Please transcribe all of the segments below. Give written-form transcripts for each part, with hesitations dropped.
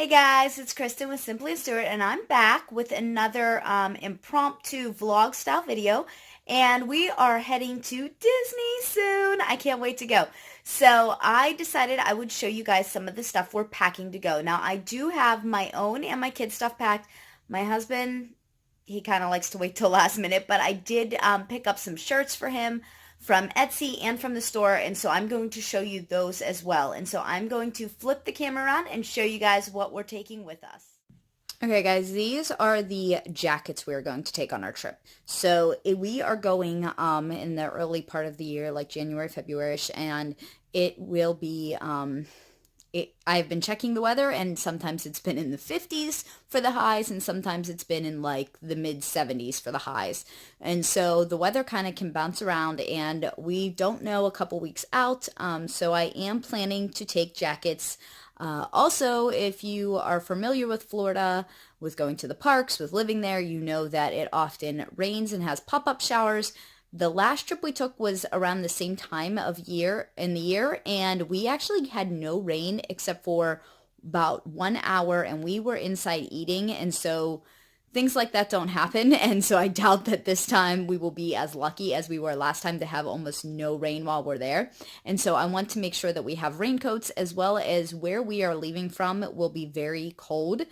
Guys, it's Kristen with Simply Stewart, and I'm back with another impromptu vlog style video. And we are heading to Disney soon. I can't wait to go. So I decided I would show you guys some of the stuff we're packing to go. Now, I do have my own and my kids' stuff packed. My husband, he kind of likes to wait till last minute, but I did pick up some shirts for him from Etsy and from the store, and so I'm going to show you those as well. And so I'm going to flip the camera around and show you guys what we're taking with us. Okay, guys, these are the jackets we're going to take on our trip. So we are going in the early part of the year, like January, February-ish, and it will be I've been checking the weather, and sometimes it's been in the 50s for the highs, and sometimes it's been in like the mid 70s for the highs. And so the weather kind of can bounce around, and we don't know a couple weeks out. So I am planning to take jackets. Also, if you are familiar with Florida, with going to the parks, with living there, you know that it often rains and has pop-up showers. The last trip we took was around the same time of year in the year, and we actually had no rain except for about 1 hour, and we were inside eating, and so things like that don't happen. And so I doubt that this time we will be as lucky as we were last time to have almost no rain while we're there. And so I want to make sure that we have raincoats, as well as where we are leaving from will be very cold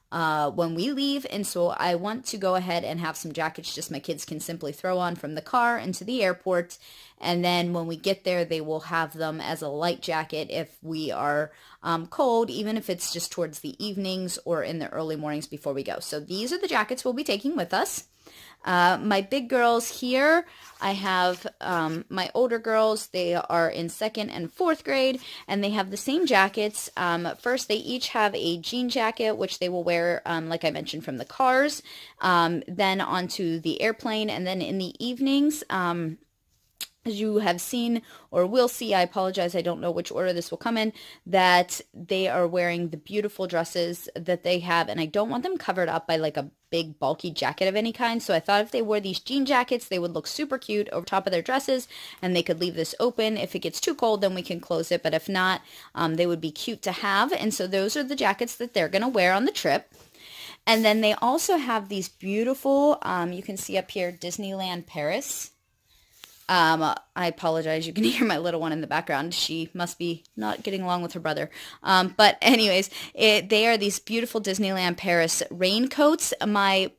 when we leave, and so I want to go ahead and have some jackets just my kids can simply throw on from the car into the airport, and then when we get there they will have them as a light jacket if we are cold, even if it's just towards the evenings or in the early mornings before we go. So these are the jackets we'll be taking with us. My big girls here, I have my older girls. They are in 2nd and 4th grade, and they have the same jackets. First, they each have a jean jacket, which they will wear, like I mentioned, from the cars, then onto the airplane, and then in the evenings, as you have seen or will see, I apologize, I don't know which order this will come in, that they are wearing the beautiful dresses that they have, and I don't want them covered up by like a big bulky jacket of any kind. So I thought if they wore these jean jackets, they would look super cute over top of their dresses, and they could leave this open. If it gets too cold, then we can close it, but if not, they would be cute to have. And so those are the jackets that they're going to wear on the trip. And then they also have these beautiful, you can see up here, Disneyland Paris. I apologize. You can hear my little one in the background. She must be not getting along with her brother. But anyways, they are these beautiful Disneyland Paris raincoats. My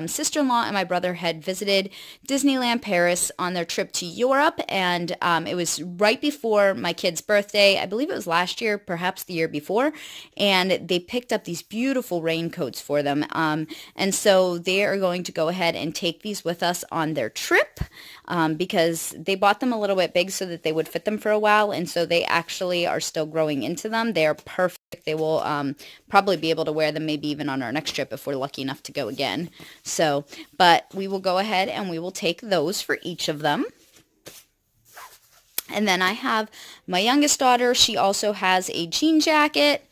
sister-in-law and my brother had visited Disneyland Paris on their trip to Europe, and it was right before my kid's birthday. I believe it was last year, perhaps the year before, and they picked up these beautiful raincoats for them. And so they are going to go ahead and take these with us on their trip, because they bought them a little bit big so that they would fit them for a while, and so they actually are still growing into them. They are perfect. They will probably be able to wear them maybe even on our next trip if we're lucky enough to go again. So, but we will go ahead and we will take those for each of them. And then I have my youngest daughter. She also has a jean jacket,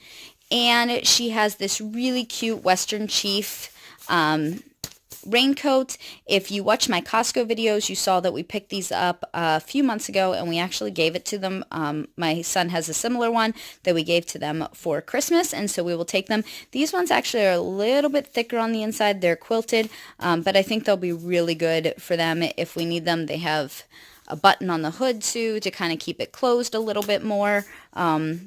and she has this really cute Western Chief raincoat. If you watch my Costco videos, you saw that we picked these up a few months ago, and we actually gave it to them. My son has a similar one that we gave to them for Christmas, and so we will take them. These ones actually are a little bit thicker on the inside. They're quilted, but I think they'll be really good for them if we need them. They have a button on the hood too to kind of keep it closed a little bit more,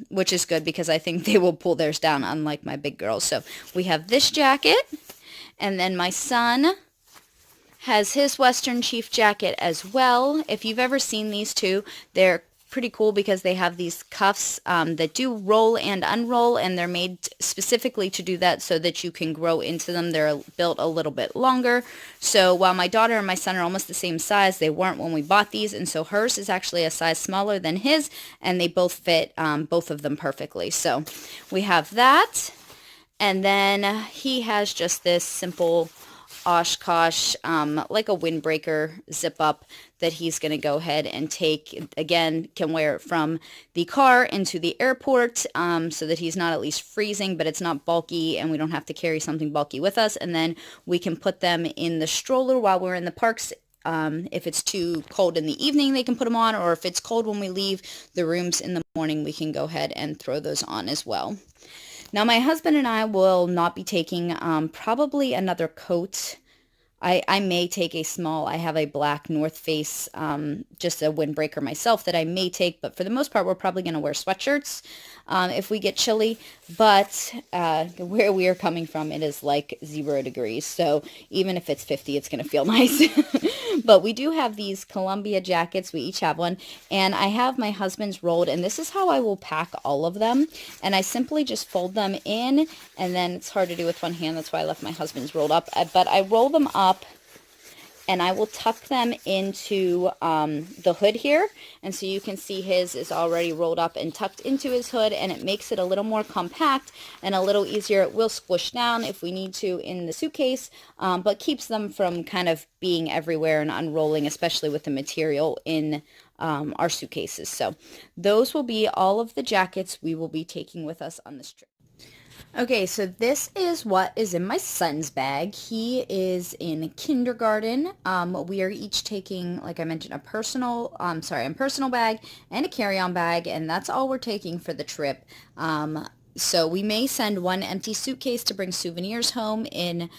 which is good because I think they will pull theirs down, unlike my big girls. So we have this jacket. And then my son has his Western Chief jacket as well. If you've ever seen these two, they're pretty cool because they have these cuffs that do roll and unroll, and they're made specifically to do that so that you can grow into them. They're built a little bit longer. So while my daughter and my son are almost the same size, they weren't when we bought these, and so hers is actually a size smaller than his, and they both fit both of them perfectly. So we have that. And then he has just this simple Oshkosh, like a windbreaker zip up that he's going to go ahead and take. Again, can wear it from the car into the airport, so that he's not at least freezing, but it's not bulky and we don't have to carry something bulky with us. And then we can put them in the stroller while we're in the parks. If it's too cold in the evening, they can put them on, or if it's cold when we leave the rooms in the morning, we can go ahead and throw those on as well. Now, my husband and I will not be taking probably another coat. I may take a small, I have a black North Face, just a windbreaker myself that I may take, but for the most part, we're probably going to wear sweatshirts if we get chilly. But where we are coming from, it is like 0 degrees. So even if it's 50, it's going to feel nice. But we do have these Columbia jackets. We each have one. And I have my husband's rolled, and this is how I will pack all of them. And I simply just fold them in, and then it's hard to do with one hand. That's why I left my husband's rolled up. But I roll them up, and I will tuck them into the hood here. And so you can see his is already rolled up and tucked into his hood, and it makes it a little more compact and a little easier. It will squish down if we need to in the suitcase, but keeps them from kind of being everywhere and unrolling, especially with the material in our suitcases. So those will be all of the jackets we will be taking with us on this trip. Okay, so this is what is in my son's bag. He is in kindergarten. We are each taking, like I mentioned, a personal bag and a carry-on bag, and that's all we're taking for the trip. So we may send one empty suitcase to bring souvenirs home in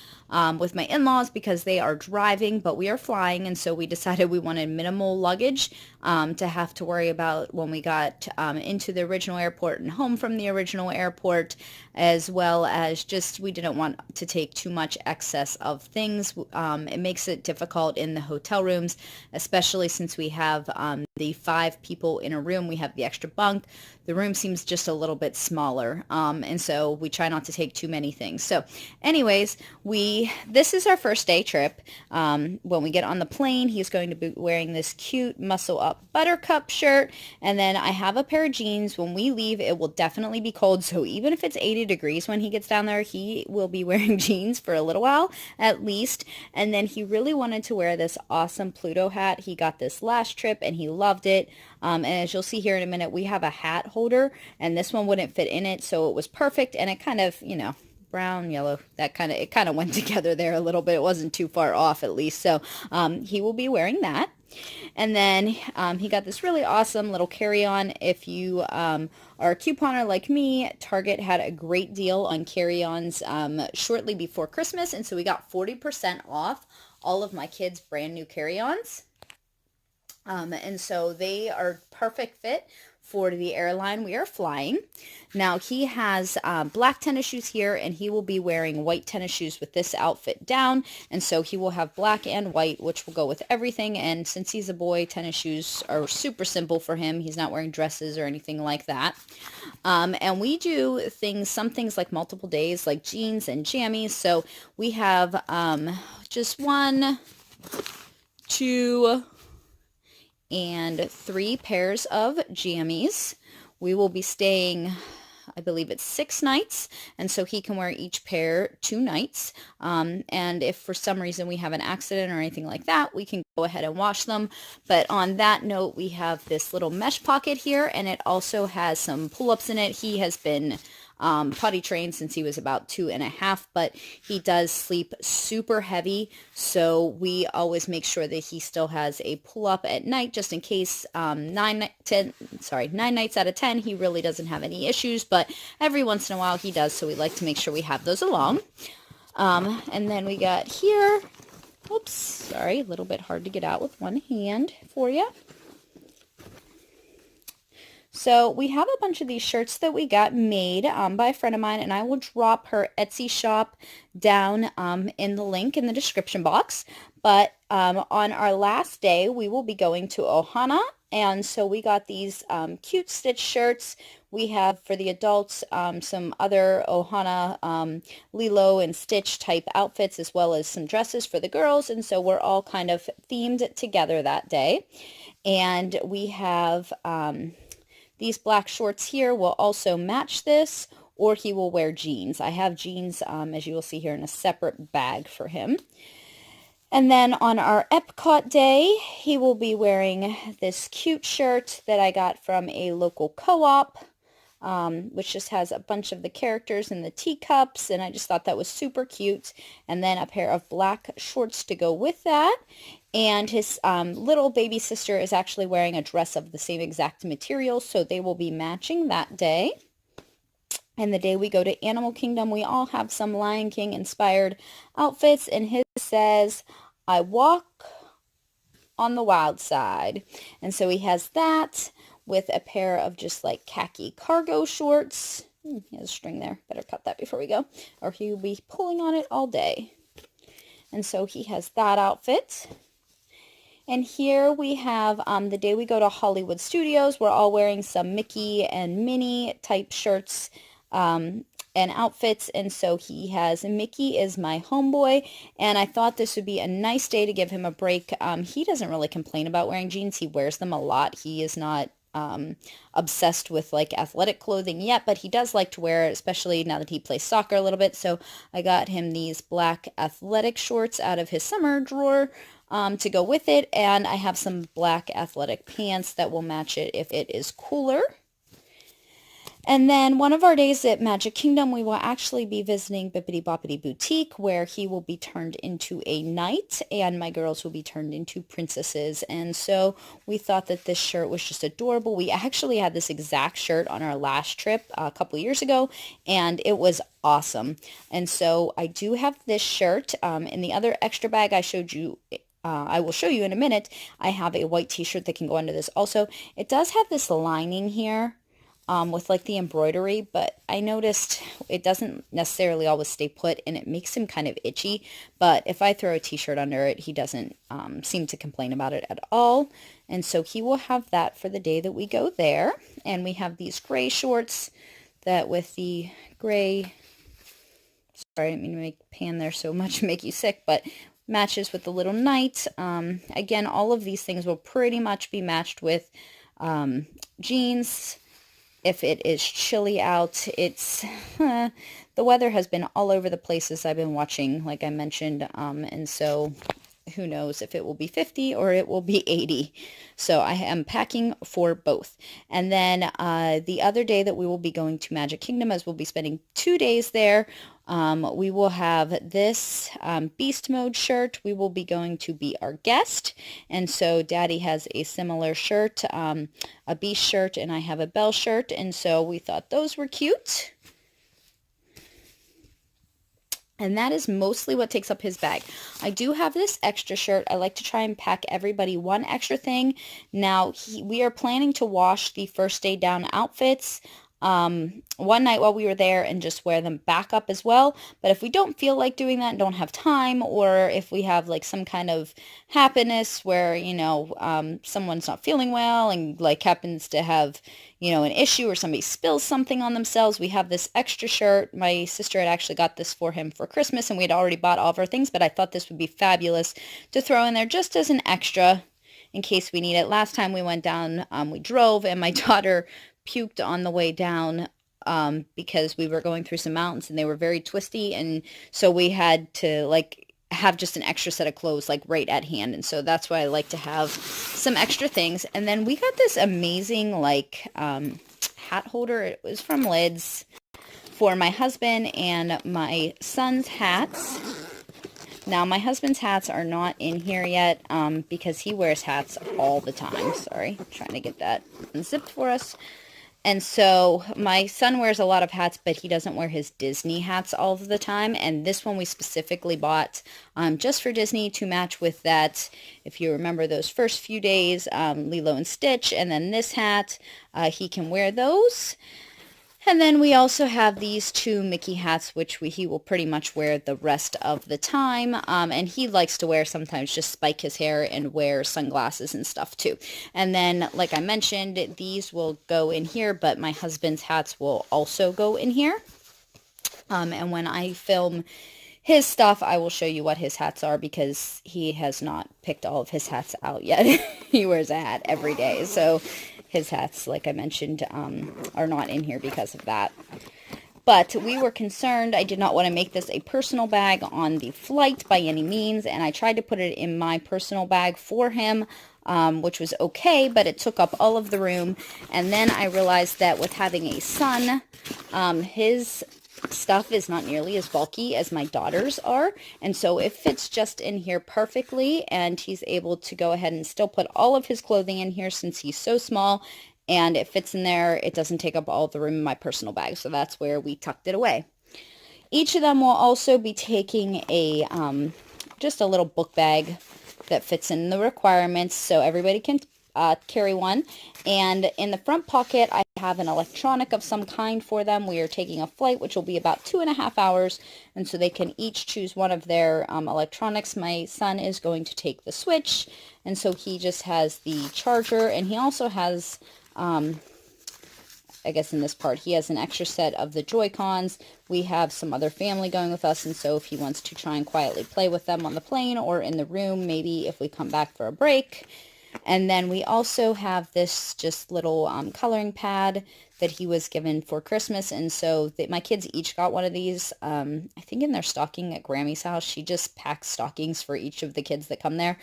with my in-laws because they are driving, but we are flying, and so we decided we wanted minimal luggage to have to worry about when we got into the original airport and home from the original airport, as well as just we didn't want to take too much excess of things. It makes it difficult in the hotel rooms, especially since we have the 5 people in a room. We have the extra bunk. The room seems just a little bit smaller, and so we try not to take too many things. So anyways, this is our first day trip. When we get on the plane, he's going to be wearing this cute Muscle Up Buttercup shirt, and then I have a pair of jeans. When we leave, it will definitely be cold, so even if it's 80 degrees when he gets down there, he will be wearing jeans for a little while at least. And then he really wanted to wear this awesome Pluto hat. He got this last trip and he loved it. And as you'll see here in a minute, we have a hat holder, and this one wouldn't fit in it, so it was perfect. And it kind of, brown, yellow, it kind of went together there a little bit. It wasn't too far off at least. So he will be wearing that. And then he got this really awesome little carry-on. If you are a couponer like me, Target had a great deal on carry-ons shortly before Christmas, and so we got 40% off all of my kids' brand new carry-ons. And so they are perfect fit for the airline we are flying. Now he has black tennis shoes here, and he will be wearing white tennis shoes with this outfit down, and so he will have black and white, which will go with everything. And since he's a boy, tennis shoes are super simple for him. He's not wearing dresses or anything like that. And we do some things like multiple days, like jeans and jammies. So we have just 1, 2, and 3 pairs of jammies. We will be staying, I believe it's 6 nights, and so he can wear each pair 2 nights. And if for some reason we have an accident or anything like that, we can go ahead and wash them. But on that note, we have this little mesh pocket here, and it also has some pull-ups in it. He has been potty trained since he was about 2.5, but he does sleep super heavy, so we always make sure that he still has a pull-up at night, just in case 9 nights out of 10 he really doesn't have any issues, but every once in a while he does, so we like to make sure we have those along. And then we got here, oops, sorry, a little bit hard to get out with one hand for you. So we have a bunch of these shirts that we got made by a friend of mine, and I will drop her Etsy shop down in the link in the description box. But on our last day, we will be going to Ohana, and so we got these cute stitch shirts. We have, for the adults, some other Ohana Lilo and Stitch type outfits, as well as some dresses for the girls, and so we're all kind of themed together that day. And we have these black shorts here will also match this, or he will wear jeans. I have jeans, as you will see here, in a separate bag for him. And then on our Epcot day, he will be wearing this cute shirt that I got from a local co-op, which just has a bunch of the characters and the teacups, and I just thought that was super cute. And then a pair of black shorts to go with that. And his little baby sister is actually wearing a dress of the same exact material, so they will be matching that day. And the day we go to Animal Kingdom, we all have some Lion King inspired outfits, and his says, I walk on the wild side. And so he has that with a pair of just like khaki cargo shorts. He has a string there. Better cut that before we go, or he'll be pulling on it all day. And so he has that outfit. And here we have the day we go to Hollywood Studios. We're all wearing some Mickey and Minnie type shirts and outfits. And so he has Mickey is my homeboy. And I thought this would be a nice day to give him a break. He doesn't really complain about wearing jeans. He wears them a lot. He is not obsessed with like athletic clothing yet, but he does like to wear it, especially now that he plays soccer a little bit. So I got him these black athletic shorts out of his summer drawer to go with it, and I have some black athletic pants that will match it if it is cooler. And then one of our days at Magic Kingdom, we will actually be visiting Bibbidi Boppidi Boutique, where he will be turned into a knight and my girls will be turned into princesses. And so we thought that this shirt was just adorable. We actually had this exact shirt on our last trip a couple years ago, and it was awesome. And so I do have this shirt. In the other extra bag I showed you, I will show you in a minute, I have a white t-shirt that can go under this also. It does have this lining here. With like the embroidery, but I noticed it doesn't necessarily always stay put and it makes him kind of itchy, but if I throw a t-shirt under it, he doesn't seem to complain about it at all. And so he will have that for the day that we go there. And we have these gray shorts that with the gray, sorry, I didn't mean to make pan there so much, make you sick, but matches with the little knight. Again, all of these things will pretty much be matched with jeans. If it is chilly out, it's, the weather has been all over the places I've been watching, like I mentioned, and so who knows if it will be 50 or it will be 80. So I am packing for both. And then the other day that we will be going to Magic Kingdom, as we'll be spending 2 days there, we will have this Beast Mode shirt. We will be going to be our guest. And so Daddy has a similar shirt, a Beast shirt, and I have a Belle shirt. And so we thought those were cute. And that is mostly what takes up his bag. I do have this extra shirt. I like to try and pack everybody one extra thing. Now, we are planning to wash the first day down outfits one night while we were there and just wear them back up as well. But if we don't feel like doing that and don't have time, or if we have like some kind of happiness where, you know, someone's not feeling well and like happens to have, you know, an issue or somebody spills something on themselves, we have this extra shirt. My sister had actually got this for him for Christmas and we had already bought all of our things, but I thought this would be fabulous to throw in there just as an extra in case we need it. Last time we went down, we drove and my daughter puked on the way down because we were going through some mountains and they were very twisty, and so we had to like have just an extra set of clothes like right at hand, and so that's why I like to have some extra things. And then we got this amazing like hat holder. It was from Lids for my husband and my son's hats. Now, my husband's hats are not in here yet because he wears hats all the time. Sorry, I'm trying to get that unzipped for us. And so my son wears a lot of hats, but he doesn't wear his Disney hats all of the time. And this one we specifically bought just for Disney to match with that. If you remember those first few days, Lilo and Stitch, and then this hat, he can wear those. And then we also have these two Mickey hats, which he will pretty much wear the rest of the time. And he likes to wear sometimes just spike his hair and wear sunglasses and stuff too. And then, like I mentioned, these will go in here, but my husband's hats will also go in here. And when I film his stuff, I will show you what his hats are because he has not picked all of his hats out yet. He wears a hat every day. So his hats, like I mentioned, are not in here because of that. But we were concerned. I did not want to make this a personal bag on the flight by any means, and I tried to put it in my personal bag for him, which was okay, but it took up all of the room. And then I realized that with having a son, his stuff is not nearly as bulky as my daughter's are, and so it fits just in here perfectly, and he's able to go ahead and still put all of his clothing in here since he's so small, and it fits in there. It doesn't take up all the room in my personal bag, so that's where we tucked it away. Each of them will also be taking a just a little book bag that fits in the requirements, so everybody can carry one. And in the front pocket, I have an electronic of some kind for them. We are taking a flight, which will be about 2.5 hours, and so they can each choose one of their electronics. My son is going to take the Switch, and so he just has the charger, and he also has I guess in this part, he has an extra set of the Joy-Cons. We have some other family going with us, and so if he wants to try and quietly play with them on the plane or in the room, maybe if we come back for a break. And then we also have this just little coloring pad that he was given for Christmas, and so my kids each got one of these. I think in their stocking at Grammy's house, she just packs stockings for each of the kids that come there.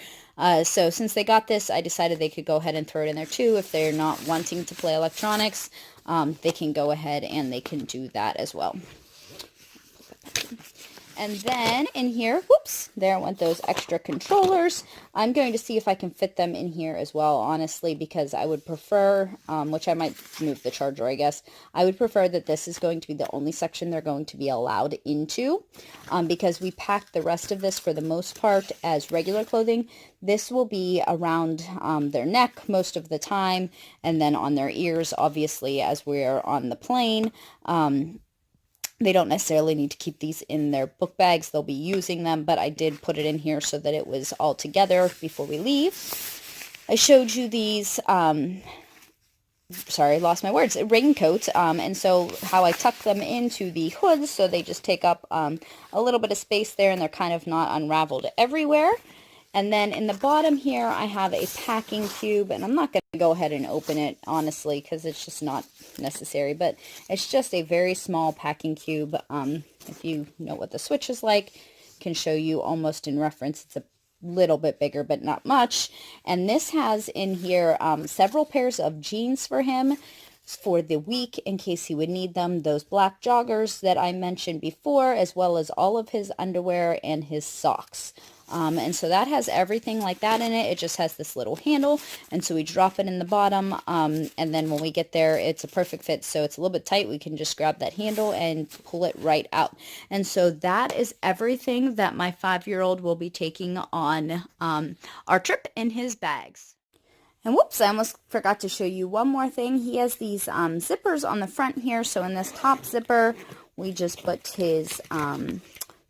So since they got this, I decided they could go ahead and throw it in there too. If they're not wanting to play electronics, they can go ahead and they can do that as well. And then in here, whoops, there went those extra controllers. I'm going to see if I can fit them in here as well, honestly, because I would prefer, which I might move the charger, I guess. I would prefer that this is going to be the only section they're going to be allowed into, because we packed the rest of this for the most part as regular clothing. This will be around their neck most of the time, and then on their ears, obviously, as we're on the plane. They don't necessarily need to keep these in their book bags. They'll be using them, but I did put it in here so that it was all together before we leave. I showed you these, sorry, lost my words, raincoats, and so how I tuck them into the hoods so they just take up a little bit of space there and they're kind of not unraveled everywhere. And then in the bottom here, I have a packing cube, and I'm not going to go ahead and open it, honestly, because it's just not necessary, but it's just a very small packing cube. If you know what the Switch is like, can show you almost in reference. It's a little bit bigger, but not much. And this has in here several pairs of jeans for him for the week in case he would need them. Those black joggers that I mentioned before, as well as all of his underwear and his socks. And so that has everything like that in it. It just has this little handle, and so we drop it in the bottom, and then when we get there, it's a perfect fit. So it's a little bit tight. We can just grab that handle and pull it right out. And so that is everything that my 5-year-old will be taking on our trip in his bags. And whoops, I almost forgot to show you one more thing. He has these zippers on the front here. So in this top zipper, we just put his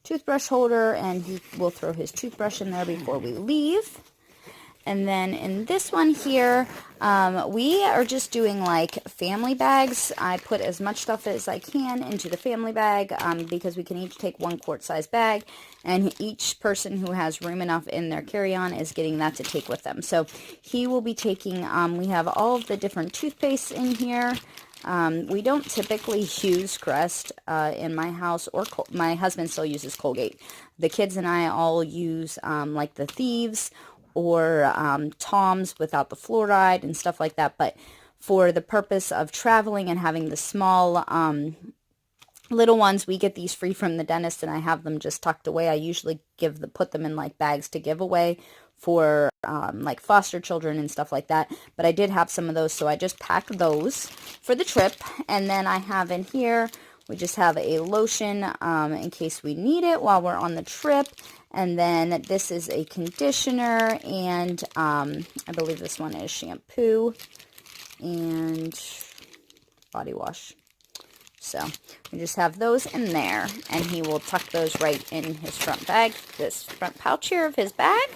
toothbrush holder, and he will throw his toothbrush in there before we leave. And then in this one here, we are just doing like family bags. I put as much stuff as I can into the family bag because we can each take one quart-size bag, and each person who has room enough in their carry-on is getting that to take with them. So he will be taking, we have all of the different toothpastes in here. We don't typically use Crest in my house, or my husband still uses Colgate. The kids and I all use like the Thieves or Tom's without the fluoride and stuff like that. But for the purpose of traveling and having the small little ones, we get these free from the dentist, and I have them just tucked away. I usually put them in like bags to give away for like foster children and stuff like that, but I did have some of those, so I just packed those for the trip. And then I have in here, we just have a lotion in case we need it while we're on the trip. And then this is a conditioner, and I believe this one is shampoo and body wash. So we just have those in there, and he will tuck those right in his front bag, this front pouch here of his bag.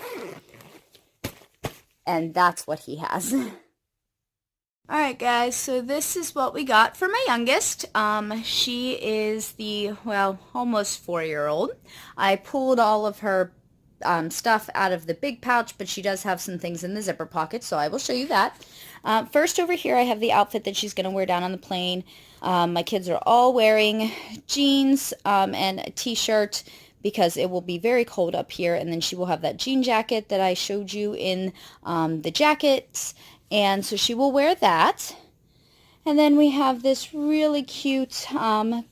And that's what he has. Alright guys, so this is what we got for my youngest. She is the, well, almost 4-year-old. I pulled all of her stuff out of the big pouch, but she does have some things in the zipper pocket, so I will show you that. First over here I have the outfit that she's going to wear down on the plane. My kids are all wearing jeans and a t-shirt because it will be very cold up here, and then she will have that jean jacket that I showed you in the jackets. And so she will wear that. And then we have this really cute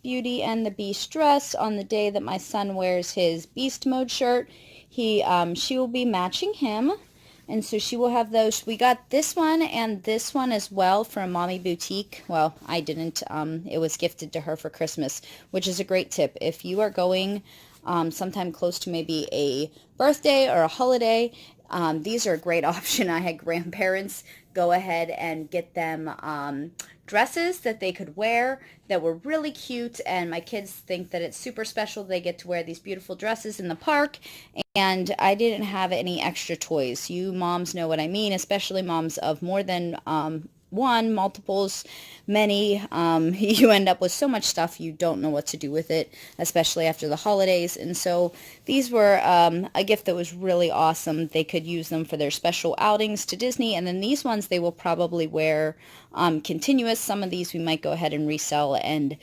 Beauty and the Beast dress on the day that my son wears his Beast Mode shirt. She will be matching him. And so she will have those. We got this one and this one as well from Mommy Boutique. Well, I didn't. It was gifted to her for Christmas, which is a great tip. If you are going sometime close to maybe a birthday or a holiday, these are a great option. I had grandparents go ahead and get them dresses that they could wear that were really cute, and my kids think that it's super special. They get to wear these beautiful dresses in the park, and I didn't have any extra toys. You moms know what I mean, especially moms of more than one, multiples, many. You end up with so much stuff you don't know what to do with it, especially after the holidays. And so these were a gift that was really awesome. They could use them for their special outings to Disney, and then these ones they will probably wear continuous. Some of these we might go ahead and resell and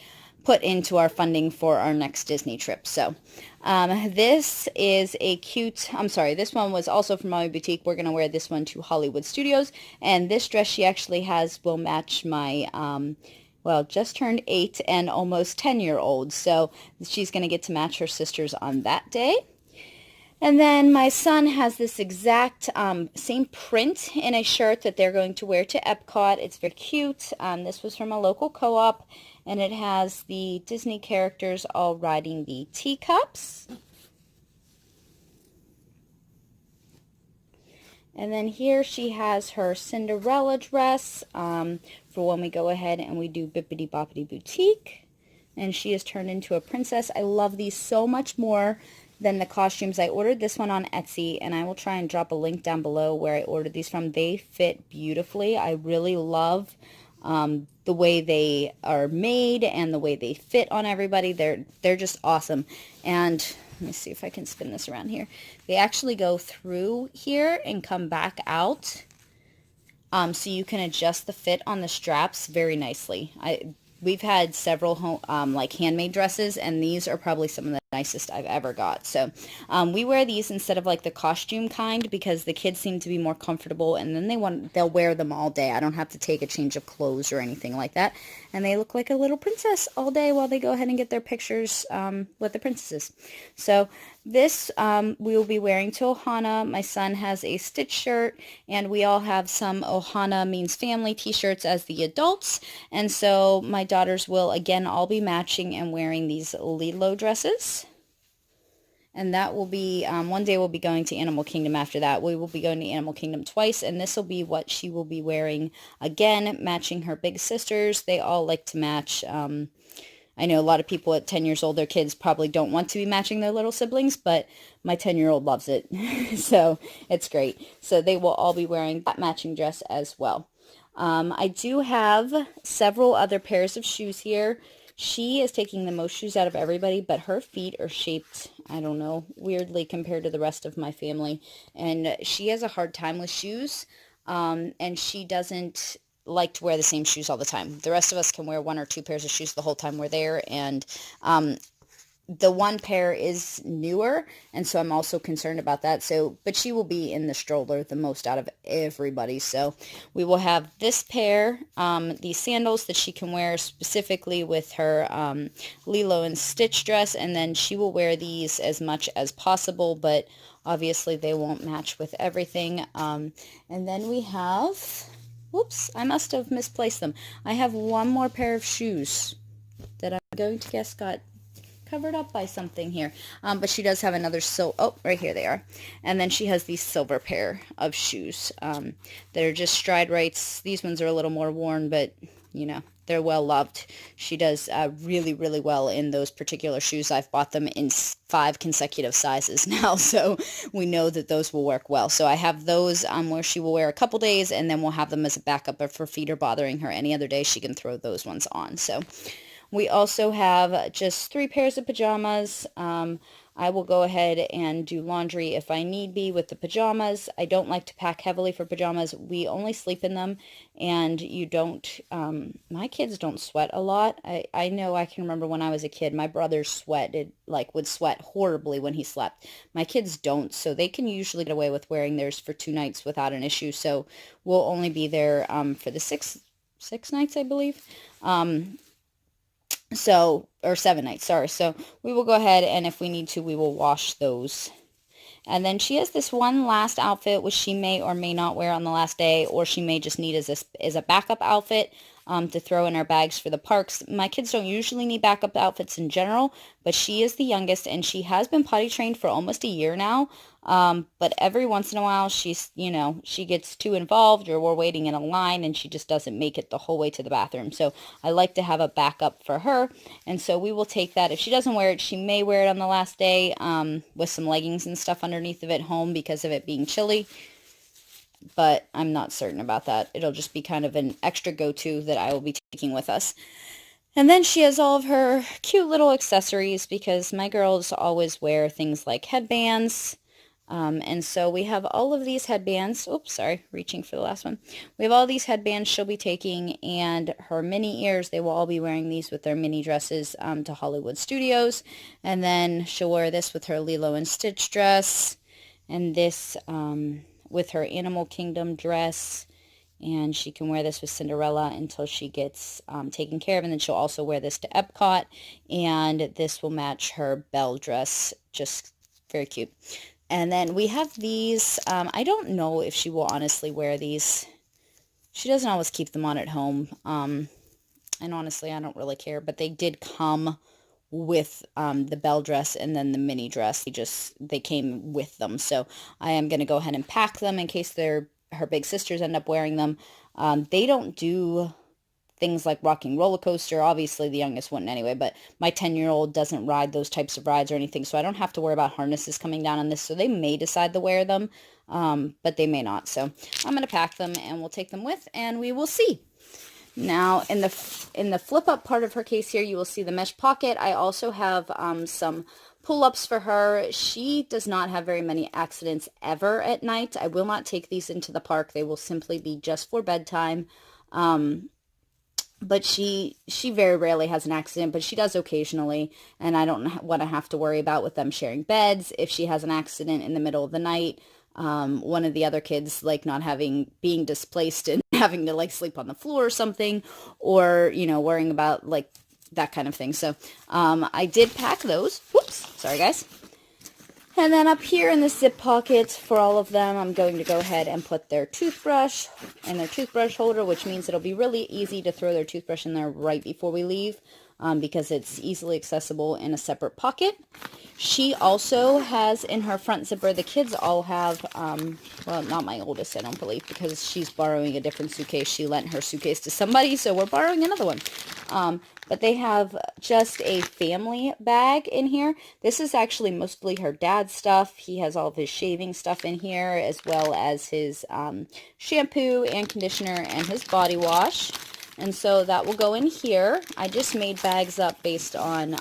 put into our funding for our next Disney trip. So this is a cute, I'm sorry, this one was also from Mommy Boutique. We're going to wear this one to Hollywood Studios. And this dress she actually has will match my, well, just turned 8 and almost 10-year-old. So she's going to get to match her sisters on that day. And then my son has this exact same print in a shirt that they're going to wear to Epcot. It's very cute. This was from a local co-op, and it has the Disney characters all riding the teacups. And then here she has her Cinderella dress for when we go ahead and we do Bippity Boppity Boutique. And she is turned into a princess. I love these so much more than the costumes. I ordered this one on Etsy, and I will try and drop a link down below where I ordered these from. They fit beautifully. I really love the way they are made and the way they fit on everybody. They're just awesome. And let me see if I can spin this around here. They actually go through here and come back out. So you can adjust the fit on the straps very nicely. We've had several like handmade dresses, and these are probably some of the nicest I've ever got. So we wear these instead of like the costume kind because the kids seem to be more comfortable, and then they'll wear them all day. I don't have to take a change of clothes or anything like that, and they look like a little princess all day while they go ahead and get their pictures with the princesses. So this we will be wearing to Ohana. My son has a Stitch shirt, and we all have some Ohana Means Family t-shirts as the adults, and so my daughters will again all be matching and wearing these Lilo dresses. And that will be, one day we'll be going to Animal Kingdom after that. We will be going to Animal Kingdom twice, and this will be what she will be wearing again, matching her big sisters. They all like to match. I know a lot of people at 10 years old, their kids probably don't want to be matching their little siblings, but my 10-year-old loves it. So it's great. So they will all be wearing that matching dress as well. I do have several other pairs of shoes here. She is taking the most shoes out of everybody, but her feet are shaped, I don't know, weirdly compared to the rest of my family. And she has a hard time with shoes, and she doesn't like to wear the same shoes all the time. The rest of us can wear 1 or 2 pairs of shoes the whole time we're there, and the one pair is newer, and so I'm also concerned about that. So, but she will be in the stroller the most out of everybody. So we will have this pair, these sandals that she can wear specifically with her Lilo and Stitch dress, and then she will wear these as much as possible, but obviously they won't match with everything. And then we have, whoops, I must have misplaced them. I have one more pair of shoes that I'm going to guess got covered up by something here, but she does have another right here they are. And then she has these silver pair of shoes that are just Stride Rites. These ones are a little more worn, but you know, they're well loved. She does really, really well in those particular shoes. I've bought them in 5 consecutive sizes now, so we know that those will work well. So I have those where she will wear a couple days, and then we'll have them as a backup. If her feet are bothering her any other day, she can throw those ones on. So we also have just 3 pairs of pajamas. I will go ahead and do laundry if I need be with the pajamas. I don't like to pack heavily for pajamas. We only sleep in them, and you don't, my kids don't sweat a lot. I know I can remember when I was a kid, my brother would sweat horribly when he slept. My kids don't, so they can usually get away with wearing theirs for 2 nights without an issue. So we'll only be there for the six nights, I believe. So, or 7 nights, sorry. So we will go ahead, and if we need to, we will wash those. And then she has this one last outfit, which she may or may not wear on the last day, or she may just need as a backup outfit to throw in our bags for the parks. My kids don't usually need backup outfits in general, but she is the youngest, and she has been potty trained for almost a year now. But every once in a while, she gets too involved, or we're waiting in a line, and she just doesn't make it the whole way to the bathroom. So I like to have a backup for her, and so we will take that. If she doesn't wear it, she may wear it on the last day with some leggings and stuff underneath of it home because of it being chilly. But I'm not certain about that. It'll just be kind of an extra go-to that I will be taking with us. And then she has all of her cute little accessories because my girls always wear things like headbands. And so we have all of these headbands. Oops, sorry, reaching for the last one. We have all these headbands she'll be taking, and her mini ears. They will all be wearing these with their mini dresses to Hollywood Studios. And then she'll wear this with her Lilo and Stitch dress, and this with her Animal Kingdom dress, and she can wear this with Cinderella until she gets taken care of, and then she'll also wear this to Epcot, and this will match her Belle dress, just very cute. And then we have these, I don't know if she will honestly wear these. She doesn't always keep them on at home, and honestly, I don't really care, but they did come with the Belle dress and then the mini dress. They came with them. So I am going to go ahead and pack them in case her big sisters end up wearing them. They don't do things like rocking roller coaster. Obviously, the youngest wouldn't anyway, but my 10-year-old doesn't ride those types of rides or anything, so I don't have to worry about harnesses coming down on this. So they may decide to wear them, but they may not. So I'm going to pack them, and we'll take them with, and we will see. Now, in the flip-up part of her case here, you will see the mesh pocket. I also have some pull-ups for her. She does not have very many accidents ever at night. I will not take these into the park. They will simply be just for bedtime. But she very rarely has an accident, but she does occasionally, and I don't want to have to worry about with them sharing beds. If she has an accident in the middle of the night, one of the other kids being displaced and having to sleep on the floor or something, or worrying about that kind of thing. So I did pack those. Whoops, sorry guys. And then up here in the zip pockets for all of them, I'm going to go ahead and put their toothbrush and their toothbrush holder, which means it'll be really easy to throw their toothbrush in there right before we leave, because it's easily accessible in a separate pocket. She also has in her front zipper, the kids all have, well, not my oldest, I don't believe, because she's borrowing a different suitcase. She lent her suitcase to somebody, so we're borrowing another one. But they have just a family bag in here. This is actually mostly her dad's stuff. He has all of his shaving stuff in here, as well as his shampoo and conditioner and his body wash. And so that will go in here. I just made bags up based on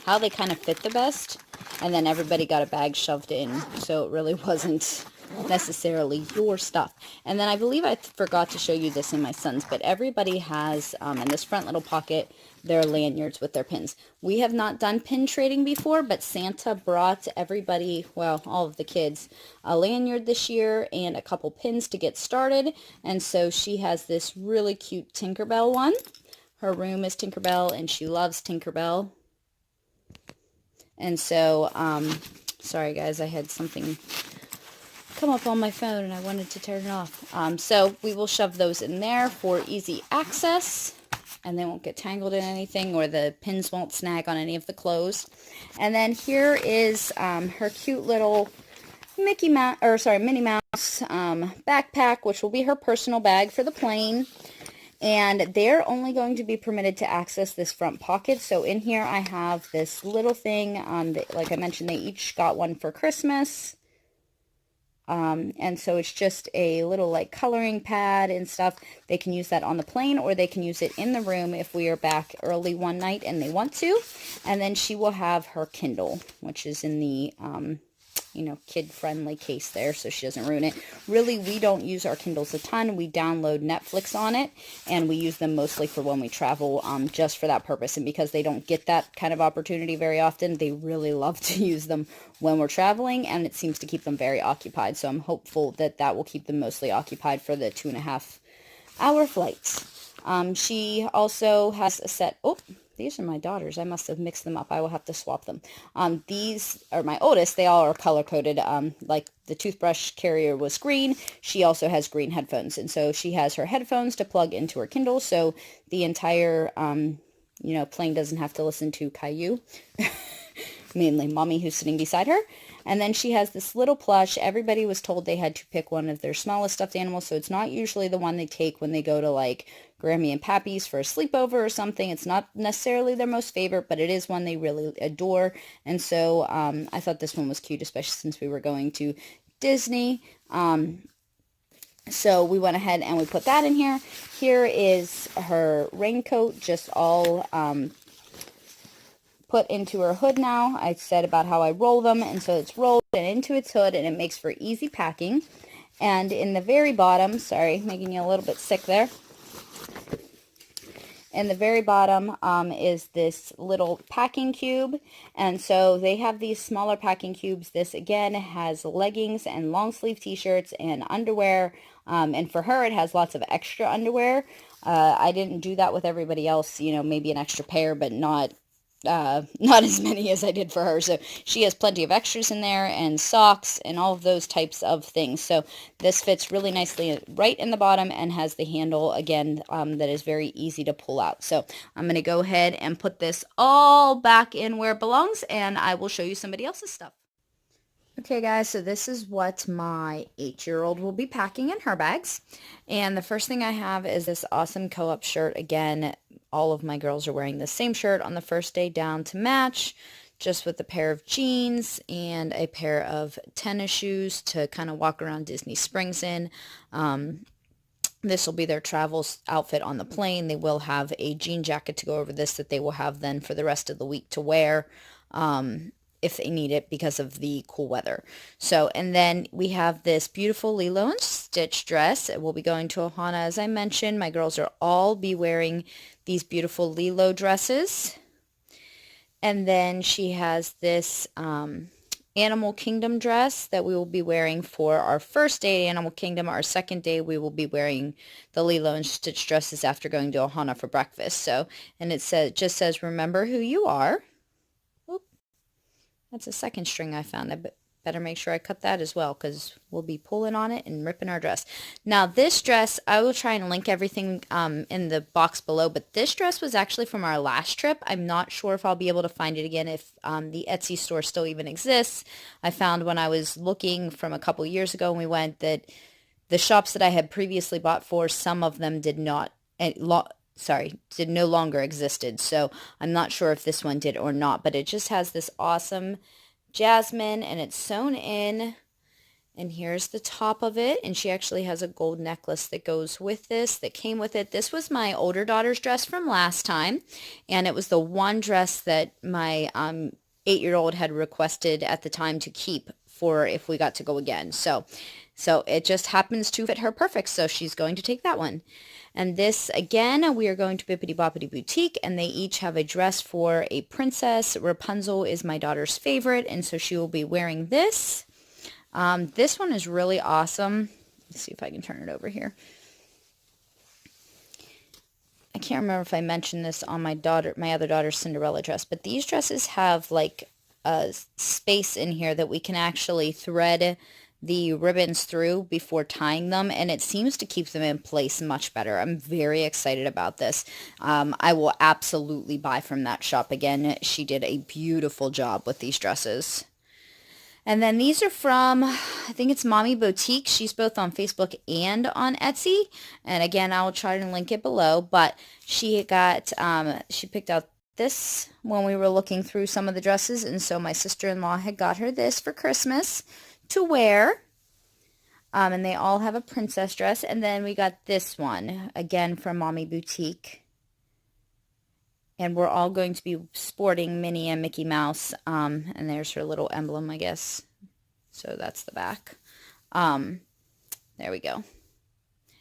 how they kind of fit the best. And then everybody got a bag shoved in, so it really wasn't necessarily your stuff. And then I believe I forgot to show you this in my son's, but everybody has in this front little pocket their lanyards with their pins. We have not done pin trading before, but Santa brought everybody, well, all of the kids, a lanyard this year and a couple pins to get started. And so she has this really cute Tinkerbell one. Her room is Tinkerbell, and she loves Tinkerbell. And so, sorry guys, I had something come up on my phone and I wanted to turn it off. So we will shove those in there for easy access, and they won't get tangled in anything, or the pins won't snag on any of the clothes. And then here is her cute little Minnie Mouse backpack, which will be her personal bag for the plane. And they're only going to be permitted to access this front pocket. So in here I have this little thing. Like I mentioned, they each got one for Christmas. And so it's just a little coloring pad and stuff. They can use that on the plane, or they can use it in the room if we are back early one night and they want to. And then she will have her Kindle, which is in the, kid-friendly case there, so she doesn't ruin it. Really, we don't use our Kindles a ton. We download Netflix on it, and we use them mostly for when we travel, just for that purpose. And because they don't get that kind of opportunity very often, they really love to use them when we're traveling, and it seems to keep them very occupied. So I'm hopeful that that will keep them mostly occupied for the 2.5-hour flights. She also has a set, these are my daughters. I must have mixed them up. I will have to swap them. These are my oldest. They all are color-coded. Like the toothbrush carrier was green. She also has green headphones. And so she has her headphones to plug into her Kindle. So the entire, plane doesn't have to listen to Caillou. Mainly Mommy, who's sitting beside her. And then she has this little plush. Everybody was told they had to pick one of their smallest stuffed animals, so it's not usually the one they take when they go to like Grammy and Pappy's for a sleepover or something. It's not necessarily their most favorite, but it is one they really adore. And so I thought this one was cute, especially since we were going to Disney. So we went ahead and we put that in here. Here is her raincoat, just all put into her hood now. I said about how I roll them, and so it's rolled and into its hood, and it makes for easy packing. And in the very bottom, sorry, making you a little bit sick there. In the very bottom is this little packing cube, and so they have these smaller packing cubes. This again has leggings and long sleeve t-shirts and underwear, and for her it has lots of extra underwear. I didn't do that with everybody else, maybe an extra pair, but not as many as I did for her. So she has plenty of extras in there and socks and all of those types of things. So this fits really nicely right in the bottom and has the handle again that is very easy to pull out. So I'm going to go ahead and put this all back in where it belongs, and I will show you somebody else's stuff. Okay guys, so this is what my 8-year-old will be packing in her bags. And the first thing I have is this awesome co-op shirt. Again, all of my girls are wearing the same shirt on the first day down to match, just with a pair of jeans and a pair of tennis shoes to kind of walk around Disney Springs in. This will be their travel outfit on the plane. They will have a jean jacket to go over this that they will have then for the rest of the week to wear. If they need it because of the cool weather. So, and then we have this beautiful Lilo and Stitch dress. We'll be going to Ohana, as I mentioned. My girls are all be wearing these beautiful Lilo dresses. And then she has this Animal Kingdom dress that we will be wearing for our first day at Animal Kingdom. Our second day, we will be wearing the Lilo and Stitch dresses after going to Ohana for breakfast. So, and it just says, remember who you are. That's a second string I found. I better make sure I cut that as well, because we'll be pulling on it and ripping our dress. Now this dress, I will try and link everything in the box below, but this dress was actually from our last trip. I'm not sure if I'll be able to find it again, if the Etsy store still even exists. I found when I was looking from a couple years ago when we went that the shops that I had previously bought for, some of them did no longer existed. So I'm not sure if this one did or not, but it just has this awesome jasmine and it's sewn in, and here's the top of it. And she actually has a gold necklace that goes with this, that came with it. This was my older daughter's dress from last time, and it was the one dress that my 8-year-old had requested at the time to keep for if we got to go again. So it just happens to fit her perfect, so she's going to take that one. And this, again, we are going to Bibbidi Bobbidi Boutique, and they each have a dress for a princess. Rapunzel is my daughter's favorite, and so she will be wearing this. This one is really awesome. Let's see if I can turn it over here. I can't remember if I mentioned this on my other daughter's Cinderella dress, but these dresses have like a space in here that we can actually thread the ribbons through before tying them, and it seems to keep them in place much better. I'm very excited about this. I will absolutely buy from that shop again. She did a beautiful job with these dresses. And then these are from, I think it's Mommy Boutique. She's both on Facebook and on Etsy. And again, I will try to link it below. But she picked out this when we were looking through some of the dresses. And so my sister-in-law had got her this for Christmas to wear. And they all have a princess dress. And then we got this one, again from Mommy Boutique. And we're all going to be sporting Minnie and Mickey Mouse. And there's her little emblem, I guess. So that's the back. There we go.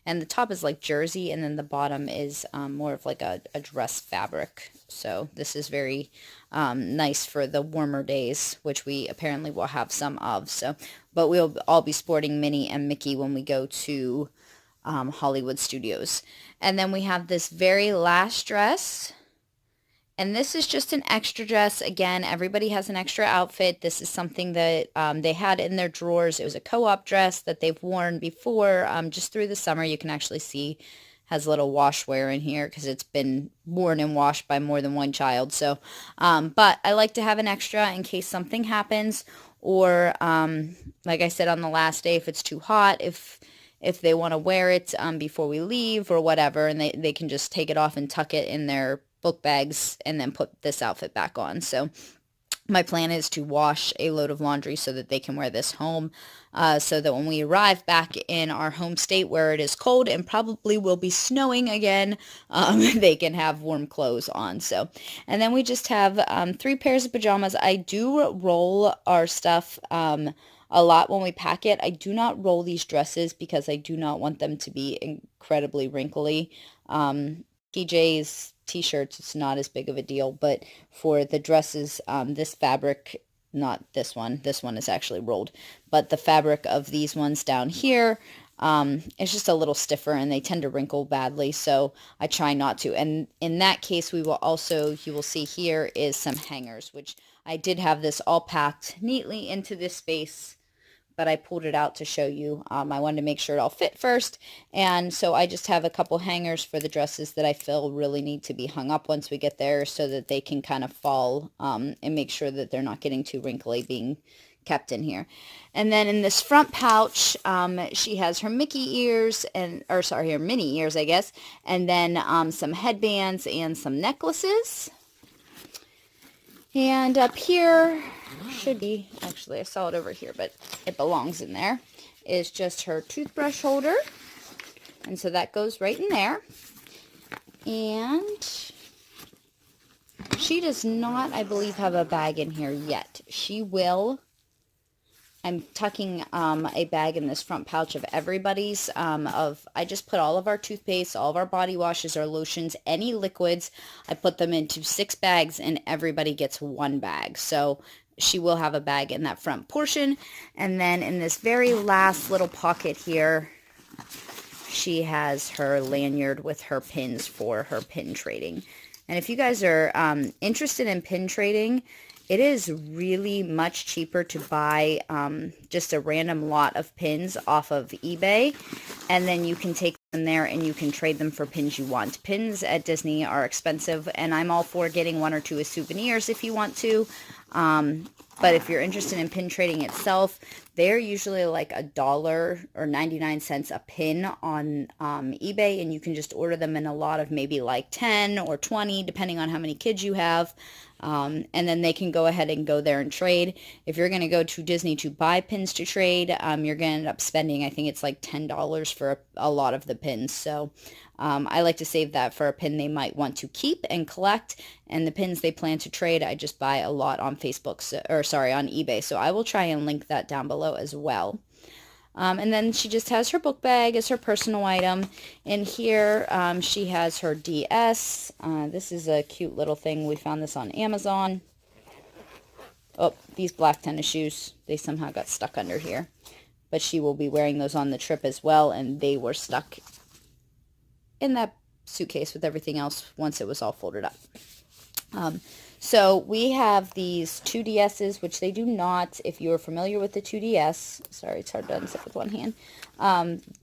And the top is like jersey, and then the bottom is more of like a dress fabric. So this is very nice for the warmer days, which we apparently will have some of. So, but we'll all be sporting Minnie and Mickey when we go to Hollywood Studios. And then we have this very last dress. And this is just an extra dress. Again, everybody has an extra outfit. This is something that they had in their drawers. It was a co-op dress that they've worn before, just through the summer. You can actually see has a little wash wear in here because it's been worn and washed by more than one child. So, but I like to have an extra in case something happens, or like I said on the last day, if it's too hot, if they want to wear it before we leave or whatever, and they can just take it off and tuck it in their book bags and then put this outfit back on. So my plan is to wash a load of laundry so that they can wear this home, so that when we arrive back in our home state where it is cold and probably will be snowing again, they can have warm clothes on. So, and then we just have 3 pairs of pajamas. I do roll our stuff a lot when we pack it. I do not roll these dresses because I do not want them to be incredibly wrinkly. PJs, t-shirts, it's not as big of a deal, but for the dresses, this fabric, not this one is actually rolled, but the fabric of these ones down here, it's just a little stiffer and they tend to wrinkle badly, so I try not to. And in that case, we will also, you will see here is some hangers, which I did have this all packed neatly into this space, but I pulled it out to show you. I wanted to make sure it all fit first, and so I just have a couple hangers for the dresses that I feel really need to be hung up once we get there so that they can kind of fall, and make sure that they're not getting too wrinkly being kept in here. And then in this front pouch, she has her Mickey ears, her Minnie ears, I guess, and then some headbands and some necklaces. And up here should be, actually I saw it over here, but it belongs in there, is just her toothbrush holder. And so that goes right in there. And she does not, I believe, have a bag in here yet. She will. I'm tucking a bag in this front pouch of everybody's, I just put all of our toothpaste, all of our body washes, our lotions, any liquids. I put them into 6 bags and everybody gets 1 bag. So she will have a bag in that front portion. And then in this very last little pocket here, she has her lanyard with her pins for her pin trading. And if you guys are interested in pin trading, it is really much cheaper to buy just a random lot of pins off of eBay, and then you can take them there and you can trade them for pins you want. Pins at Disney are expensive, and I'm all for getting 1 or 2 as souvenirs if you want to. But if you're interested in pin trading itself, they're usually like $1 or 99 cents a pin on eBay, and you can just order them in a lot of maybe like 10 or 20, depending on how many kids you have. And then they can go ahead and go there and trade. If you're going to go to Disney to buy pins to trade, you're going to end up spending, I think it's like $10 for a lot of the pins. So I like to save that for a pin they might want to keep and collect. And the pins they plan to trade, I just buy a lot on Facebook, on eBay. So I will try and link that down below as well. And then she just has her book bag as her personal item. In here, she has her DS. This is a cute little thing. We found this on Amazon. Oh, these black tennis shoes. They somehow got stuck under here. But she will be wearing those on the trip as well, and they were stuck in that suitcase with everything else once it was all folded up. So we have these 2DSs, which they do not, if you're familiar with the 2DS, sorry, it's hard to unzip with one hand,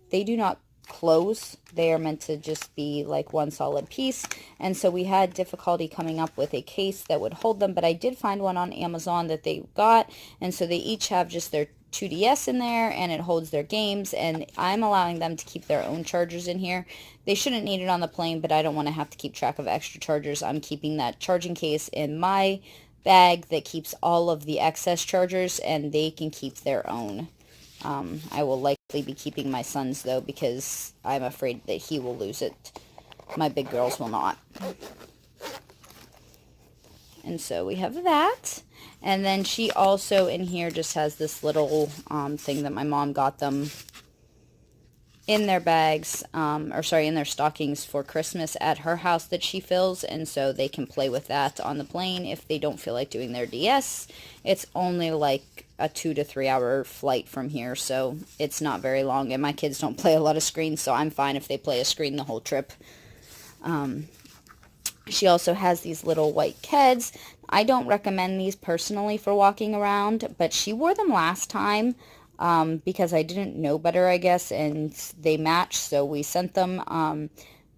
they do not close. They are meant to just be like one solid piece. And so we had difficulty coming up with a case that would hold them, but I did find one on Amazon that they got, and so they each have just their 2DS in there, and it holds their games, and I'm allowing them to keep their own chargers in here. They shouldn't need it on the plane, but I don't want to have to keep track of extra chargers. I'm keeping that charging case in my bag that keeps all of the excess chargers, and they can keep their own. I will likely be keeping my son's, though, because I'm afraid that he will lose it. My big girls will not. And so we have that. And then she also in here just has this little thing that my mom got them in their bags, in their stockings for Christmas at her house that she fills, and so they can play with that on the plane if they don't feel like doing their DS. It's only like a 2 to 3 hour flight from here, so it's not very long, and my kids don't play a lot of screens, so I'm fine if they play a screen the whole trip. She also has these little white Keds. I don't recommend these personally for walking around, but she wore them last time because I didn't know better, I guess, and they match, so we sent them.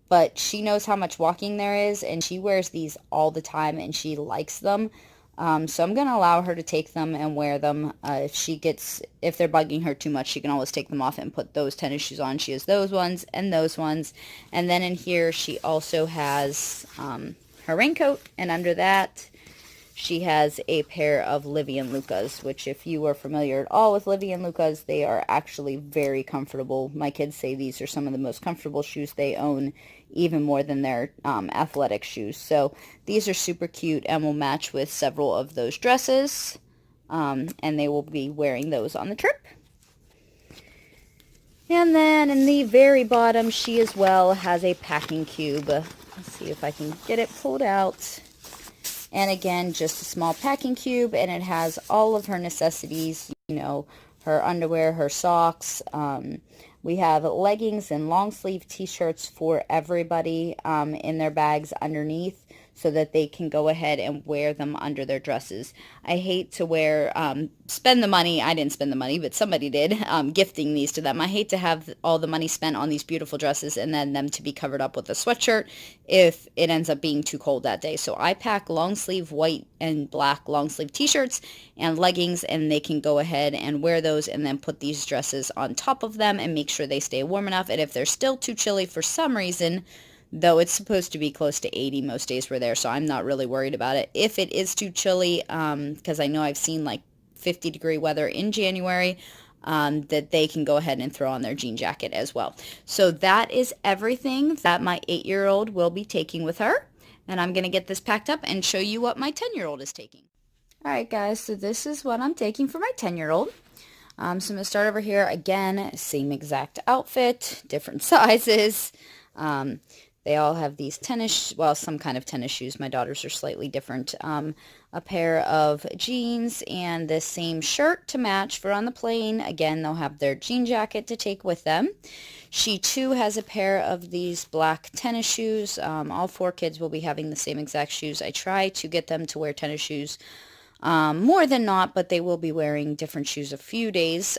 But she knows how much walking there is, and she wears these all the time, and she likes them. So I'm going to allow her to take them and wear them. If they're bugging her too much, she can always take them off and put those tennis shoes on. She has those ones and those ones. And then in here, she also has her raincoat, and under that, she has a pair of Livy and Luca's, which if you are familiar at all with Livy and Luca's, they are actually very comfortable. My kids say these are some of the most comfortable shoes they own, even more than their athletic shoes. So these are super cute and will match with several of those dresses, and they will be wearing those on the trip. And then in the very bottom, she as well has a packing cube. Let's see if I can get it pulled out. And again, just a small packing cube, and it has all of her necessities, you know, her underwear, her socks. We have leggings and long sleeve t-shirts for everybody in their bags underneath, so that they can go ahead and wear them under their dresses. I hate to spend the money. I didn't spend the money, but somebody did, gifting these to them. I hate to have all the money spent on these beautiful dresses and then them to be covered up with a sweatshirt if it ends up being too cold that day. So I pack long sleeve white and black long sleeve t-shirts and leggings, and they can go ahead and wear those and then put these dresses on top of them and make sure they stay warm enough. And if they're still too chilly for some reason, though it's supposed to be close to 80 most days we're there, so I'm not really worried about it. If it is too chilly, because I know I've seen like 50-degree weather in January, that they can go ahead and throw on their jean jacket as well. So that is everything that my 8-year-old will be taking with her. And I'm going to get this packed up and show you what my 10-year-old is taking. Alright guys, so this is what I'm taking for my 10-year-old. So I'm going to start over here. Again, same exact outfit, different sizes. They all have these some kind of tennis shoes. My daughters are slightly different. A pair of jeans and this same shirt to match for on the plane. Again, they'll have their jean jacket to take with them. She too has a pair of these black tennis shoes. All 4 kids will be having the same exact shoes. I try to get them to wear tennis shoes more than not, but they will be wearing different shoes a few days.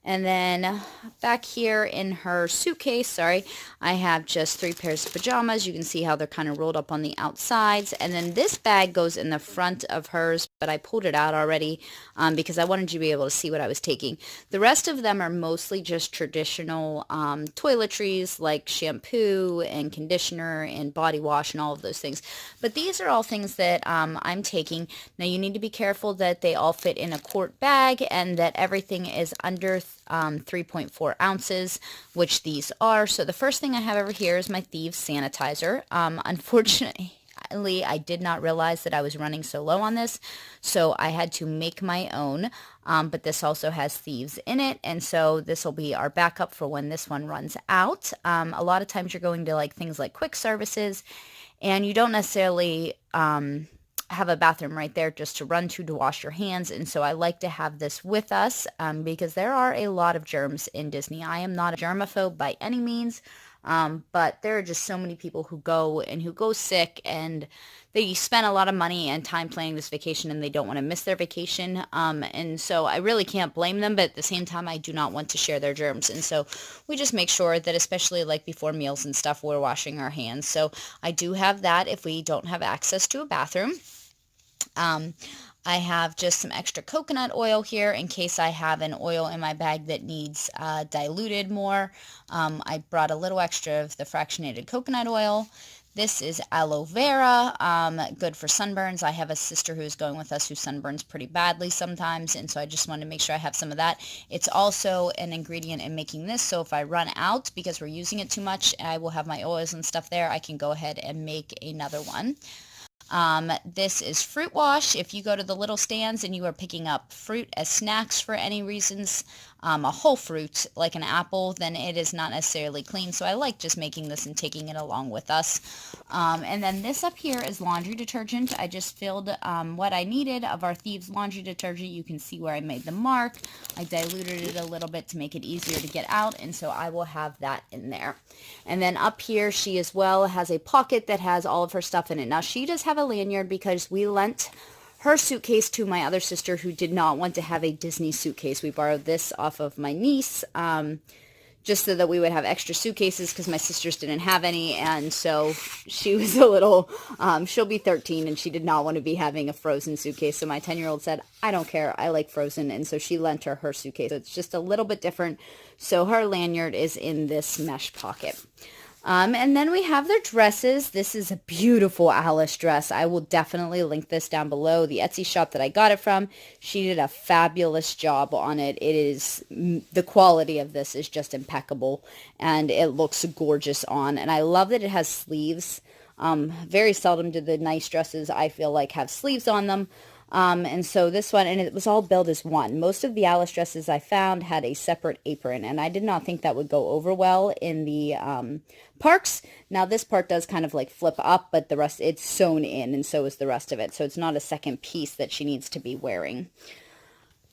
And then back here in her suitcase, I have just 3 pairs of pajamas. You can see how they're kind of rolled up on the outsides. And then this bag goes in the front of hers, but I pulled it out already because I wanted you to be able to see what I was taking. The rest of them are mostly just traditional toiletries like shampoo and conditioner and body wash and all of those things. But these are all things that I'm taking. Now you need to be careful that they all fit in a quart bag and that everything is under 3.4 ounces, which these are. So the first thing I have over here is my Thieves sanitizer. Unfortunately, I did not realize that I was running so low on this, so I had to make my own, but this also has Thieves in it, and so this will be our backup for when this one runs out. A lot of times you're going to like things like quick services, and you don't necessarily have a bathroom right there just to run to wash your hands, and so I like to have this with us because there are a lot of germs in Disney. I am not a germaphobe by any means, but there are just so many people who go sick, and they spend a lot of money and time planning this vacation, and they don't want to miss their vacation, and so I really can't blame them, but at the same time I do not want to share their germs, and so we just make sure that, especially like before meals and stuff, we're washing our hands. So I do have that if we don't have access to a bathroom. I have just some extra coconut oil here in case I have an oil in my bag that needs diluted more. I brought a little extra of the fractionated coconut oil. This is aloe vera, good for sunburns. I have a sister who's going with us who sunburns pretty badly sometimes, and so I just wanted to make sure I have some of that. It's also an ingredient in making this, so if I run out because we're using it too much, I will have my oils and stuff there. I can go ahead and make another one. This is fruit wash. If you go to the little stands and you are picking up fruit as snacks for any reasons, a whole fruit like an apple, then it is not necessarily clean. So I like just making this and taking it along with us. And then this up here is laundry detergent. I just filled what I needed of our Thieves laundry detergent. You can see where I made the mark. I diluted it a little bit to make it easier to get out, and so I will have that in there. And then up here, she as well has a pocket that has all of her stuff in it. Now, she does have a lanyard because we lent her suitcase to my other sister who did not want to have a Disney suitcase. We borrowed this off of my niece, just so that we would have extra suitcases because my sisters didn't have any, and so she was a little, she'll be 13, and she did not want to be having a Frozen suitcase. So my 10-year-old said, I don't care, I like Frozen, and so she lent her suitcase. So it's just a little bit different. So her lanyard is in this mesh pocket. And then we have their dresses. This is a beautiful Alice dress. I will definitely link this down below. The Etsy shop that I got it from, she did a fabulous job on it. It is, the quality of this is just impeccable, and it looks gorgeous on. And I love that it has sleeves. Very seldom do the nice dresses, I feel like, have sleeves on them. And so this one, and it was all billed as one. Most of the Alice dresses I found had a separate apron, and I did not think that would go over well in the parks. Now this part does kind of like flip up, but the rest, it's sewn in, and so is the rest of it. So it's not a second piece that she needs to be wearing.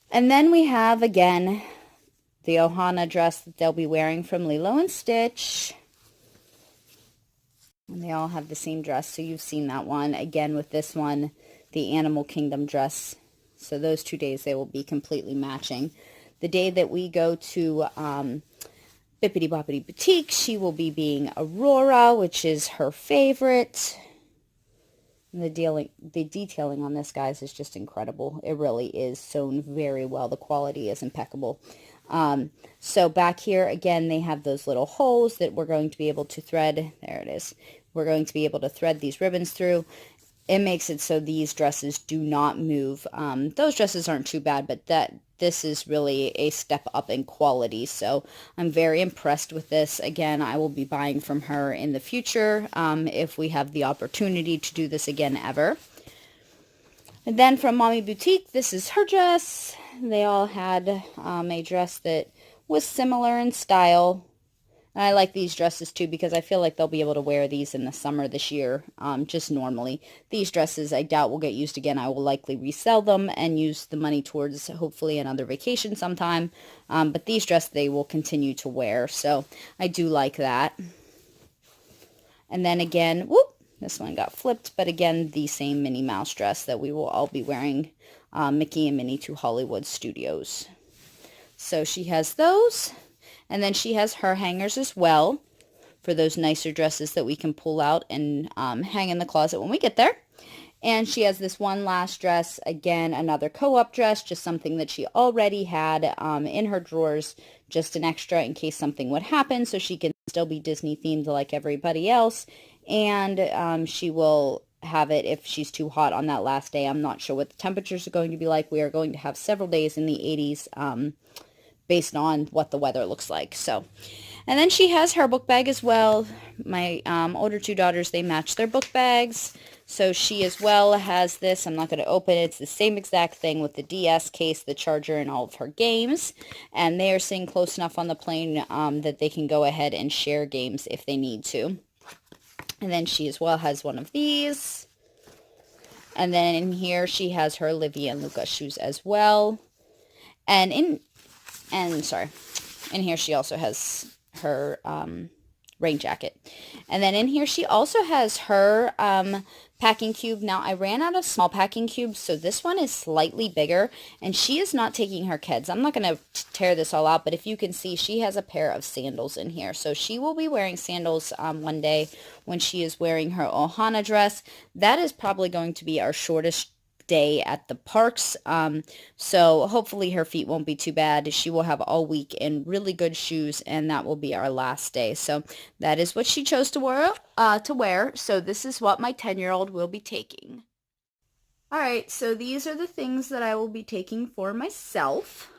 And then we have, again, the Ohana dress that they'll be wearing from Lilo and Stitch. And they all have the same dress, so you've seen that one. Again, with this one, the Animal Kingdom dress. So those 2 days, they will be completely matching. The day that we go to Bippity Boppity Boutique, she will be being Aurora, which is her favorite. And the detailing on this, guys, is just incredible. It really is sewn very well. The quality is impeccable. So back here, again, they have those little holes that we're going to be able to thread. There it is. We're going to be able to thread these ribbons through. It makes it so these dresses do not move. Those dresses aren't too bad, but this is really a step up in quality. So I'm very impressed with this. Again, I will be buying from her in the future if we have the opportunity to do this again ever. And then from Mommy Boutique, this is her dress. They all had a dress that was similar in style. And I like these dresses too because I feel like they'll be able to wear these in the summer this year, just normally. These dresses I doubt will get used again. I will likely resell them and use the money towards hopefully another vacation sometime. But these dresses they will continue to wear, so I do like that. And then again, whoop, this one got flipped, but again, the same Minnie Mouse dress that we will all be wearing, Mickey and Minnie to Hollywood Studios. So she has those. And then she has her hangers as well for those nicer dresses that we can pull out and hang in the closet when we get there. And she has this one last dress, again, another co-op dress, just something that she already had in her drawers, just an extra in case something would happen, so she can still be Disney themed like everybody else. And she will have it if she's too hot on that last day. I'm not sure what the temperatures are going to be like. We are going to have several days in the 80s based on what the weather looks like. So, and then she has her book bag as well. My older two daughters, they match their book bags. So she as well has this. I'm not going to open it. It's the same exact thing with the DS case, the charger, and all of her games. And they are sitting close enough on the plane that they can go ahead and share games if they need to. And then she as well has one of these. And then in here she has her Olivia and Luca shoes as well. And in here she also has her rain jacket. And then in here she also has her packing cube. Now I ran out of small packing cubes, so this one is slightly bigger, and she is not taking her kids. I'm not going to tear this all out, but if you can see, she has a pair of sandals in here. So she will be wearing sandals one day when she is wearing her Ohana dress. That is probably going to be our shortest day at the parks, so hopefully her feet won't be too bad. She will have all week in really good shoes, and that will be our last day. So that is what she chose to wear. So this is what my 10-year-old will be taking. All right, so these are the things that I will be taking for myself.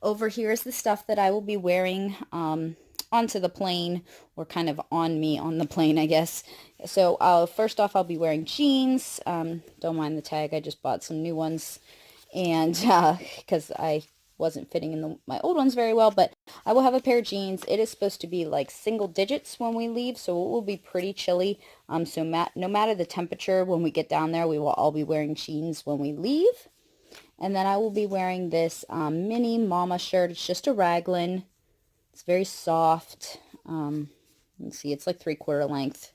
Over here is the stuff that I will be wearing onto the plane, or kind of on me on the plane, I guess. So first off, I'll be wearing jeans. Don't mind the tag. I just bought some new ones, and because I wasn't fitting in my old ones very well, but I will have a pair of jeans. It is supposed to be like single digits when we leave, so it will be pretty chilly. So no matter the temperature when we get down there, we will all be wearing jeans when we leave. And then I will be wearing this mini mama shirt. It's just a raglan. It's very soft. Let's see, it's like 3/4 length.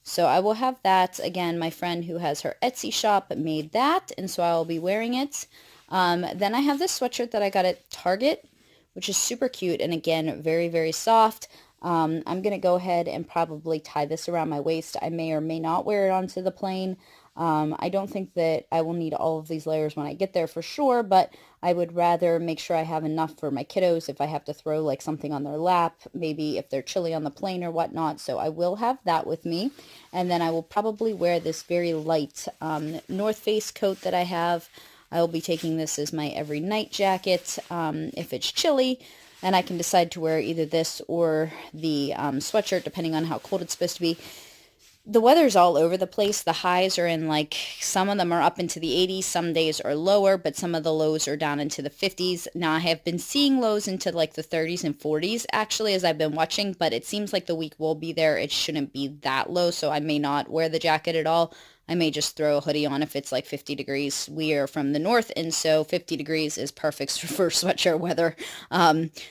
So I will have that. Again, my friend who has her Etsy shop made that, and so I will be wearing it. Then I have this sweatshirt that I got at Target, which is super cute, and again, very, very soft. I'm going to go ahead and probably tie this around my waist. I may or may not wear it onto the plane. I don't think that I will need all of these layers when I get there for sure, but I would rather make sure I have enough for my kiddos if I have to throw like something on their lap, maybe if they're chilly on the plane or whatnot. So I will have that with me. And then I will probably wear this very light North Face coat that I have. I will be taking this as my every night jacket if it's chilly. And I can decide to wear either this or the sweatshirt depending on how cold it's supposed to be. The weather's all over the place. The highs are in like, some of them are up into the 80s, some days are lower, but some of the lows are down into the 50s. Now I have been seeing lows into like the 30s and 40s actually as I've been watching, but it seems like the week will be there. It shouldn't be that low, so I may not wear the jacket at all. I may just throw a hoodie on if it's like 50 degrees. We are from the north, and so 50 degrees is perfect for sweatshirt weather.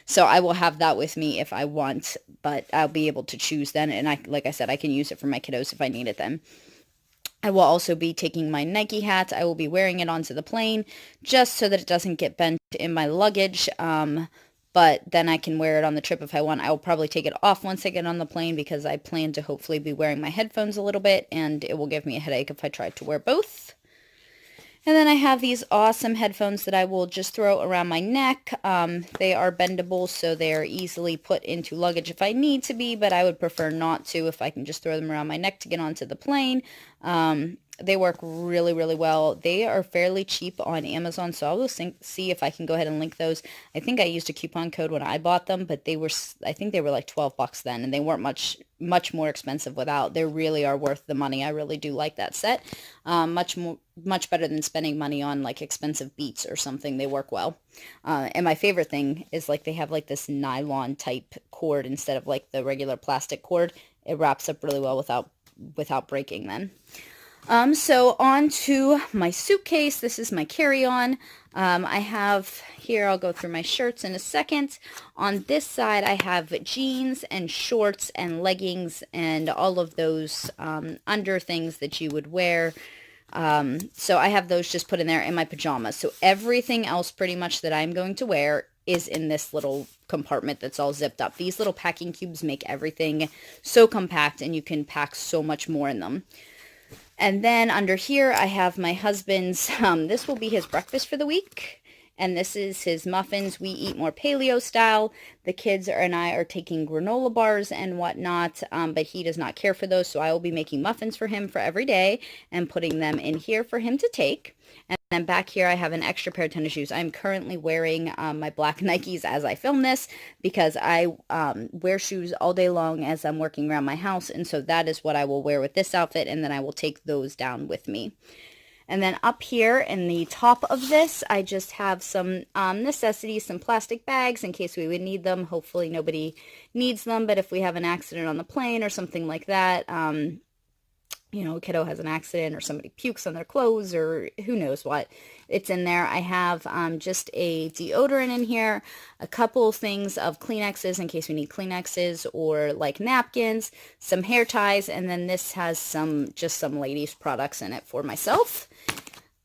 So I will have that with me if I want, but I'll be able to choose then. And like I said, I can use it for my kiddos if I need it then. I will also be taking my Nike hat. I will be wearing it onto the plane just so that it doesn't get bent in my luggage. But then I can wear it on the trip if I want. I will probably take it off once I get on the plane because I plan to hopefully be wearing my headphones a little bit, and it will give me a headache if I try to wear both. And then I have these awesome headphones that I will just throw around my neck. They are bendable, so they are easily put into luggage if I need to be, but I would prefer not to if I can just throw them around my neck to get onto the plane. They work really, really well. They are fairly cheap on Amazon, so I will see if I can go ahead and link those. I think I used a coupon code when I bought them, but I think they were like $12 then, and they weren't much more expensive without. They really are worth the money. I really do like that set. Much better than spending money on like expensive Beats or something. They work well. And my favorite thing is like they have like this nylon type cord instead of like the regular plastic cord. It wraps up really well without breaking then. So on to my suitcase. This is my carry-on. I have here, I'll go through my shirts in a second. On this side, I have jeans and shorts and leggings and all of those under things that you would wear. So I have those just put in there in my pajamas. So everything else pretty much that I'm going to wear is in this little compartment that's all zipped up. These little packing cubes make everything so compact, and you can pack so much more in them. And then under here, I have my husband's, this will be his breakfast for the week. And this is his muffins. We eat more paleo style. The kids and I are taking granola bars and whatnot, but he does not care for those. So I will be making muffins for him for every day and putting them in here for him to take. And then back here, I have an extra pair of tennis shoes. I'm currently wearing my black Nikes as I film this because I wear shoes all day long as I'm working around my house. And so that is what I will wear with this outfit. And then I will take those down with me. And then up here in the top of this, I just have some necessities, some plastic bags in case we would need them. Hopefully nobody needs them, but if we have an accident on the plane or something like that, you know, a kiddo has an accident or somebody pukes on their clothes or who knows what, it's in there. I have just a deodorant in here, a couple things of Kleenexes in case we need Kleenexes or like napkins, some hair ties, and then this has just some ladies products in it for myself.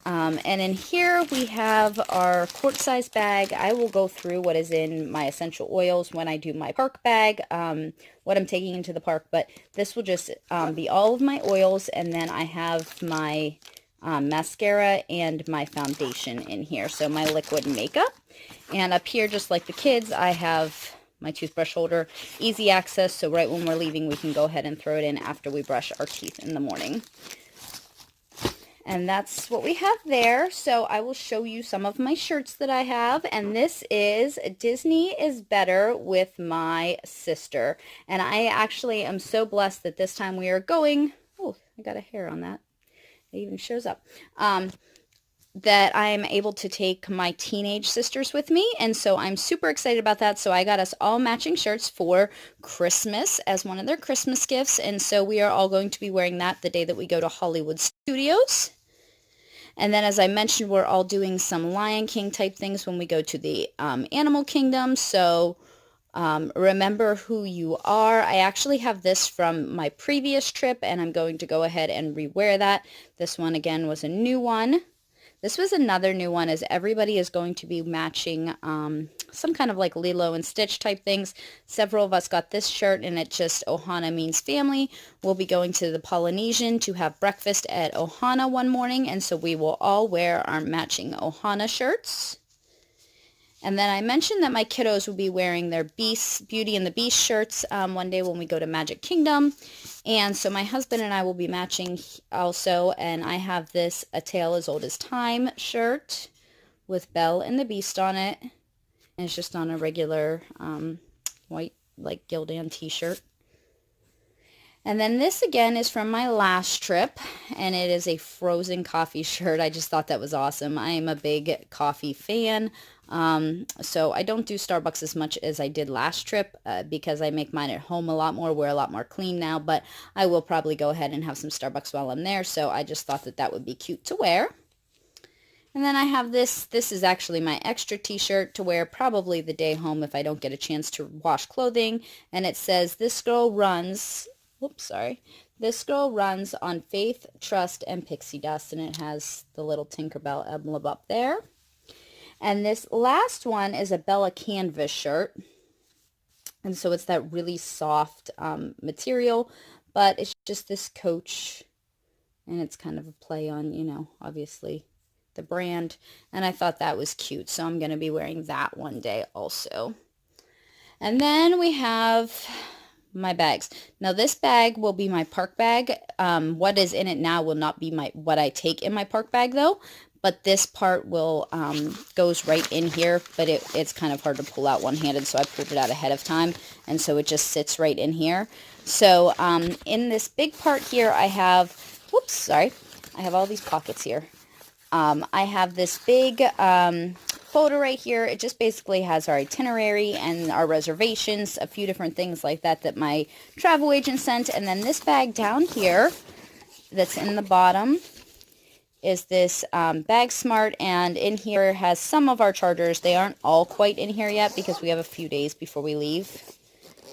And in here we have our quart size bag. I will go through what is in my essential oils when I do my park bag, what I'm taking into the park, but this will just be all of my oils, and then I have my mascara and my foundation in here, so my liquid makeup. And up here, just like the kids, I have my toothbrush holder, easy access, so right when we're leaving we can go ahead and throw it in after we brush our teeth in the morning. And that's what we have there. So I will show you some of my shirts that I have. And this is Disney is Better with my sister. And I actually am so blessed that this time we are going. Oh, I got a hair on that. It even shows up. that I'm able to take my teenage sisters with me, and so I'm super excited about that. So I got us all matching shirts for Christmas as one of their Christmas gifts, and so we are all going to be wearing that the day that we go to Hollywood Studios. And then, as I mentioned, we're all doing some Lion King type things when we go to the Animal Kingdom. So remember who you are. I actually have this from my previous trip, and I'm going to go ahead and rewear that. This one, again, was a new one. This was another new one, as everybody is going to be matching some kind of like Lilo and Stitch type things. Several of us got this shirt, and it just Ohana means family. We'll be going to the Polynesian to have breakfast at Ohana one morning, and so we will all wear our matching Ohana shirts. And then I mentioned that my kiddos will be wearing their Beauty and the Beast shirts one day when we go to Magic Kingdom. And so my husband and I will be matching also. And I have this A Tale as Old as Time shirt with Belle and the Beast on it. And it's just on a regular white, like, Gildan t-shirt. And then this again is from my last trip, and it is a Frozen coffee shirt. I just thought that was awesome. I am a big coffee fan. So I don't do Starbucks as much as I did last trip because I make mine at home a lot more. We're a lot more clean now, but I will probably go ahead and have some Starbucks while I'm there. So I just thought that that would be cute to wear. And then I have this. This is actually my extra t-shirt to wear probably the day home if I don't get a chance to wash clothing. And it says, "This girl runs," "This girl runs on faith, trust, and pixie dust." And it has the little Tinkerbell emblem up there. And this last one is a Bella canvas shirt. And so it's that really soft material, but it's just this Coach. And it's kind of a play on, you know, obviously the brand. And I thought that was cute. So I'm going to be wearing that one day also. And then we have my bags. Now this bag will be my park bag. What is in it now will not be what I take in my park bag though. But this part will goes right in here, but it's kind of hard to pull out one-handed, so I pulled it out ahead of time, and so it just sits right in here. So in this big part here, I have, I have all these pockets here. I have this big folder right here. It just basically has our itinerary and our reservations, a few different things like that that my travel agent sent, and then this bag down here that's in the bottom is this Bag Smart, and in here has some of our chargers. They aren't all quite in here yet because we have a few days before we leave.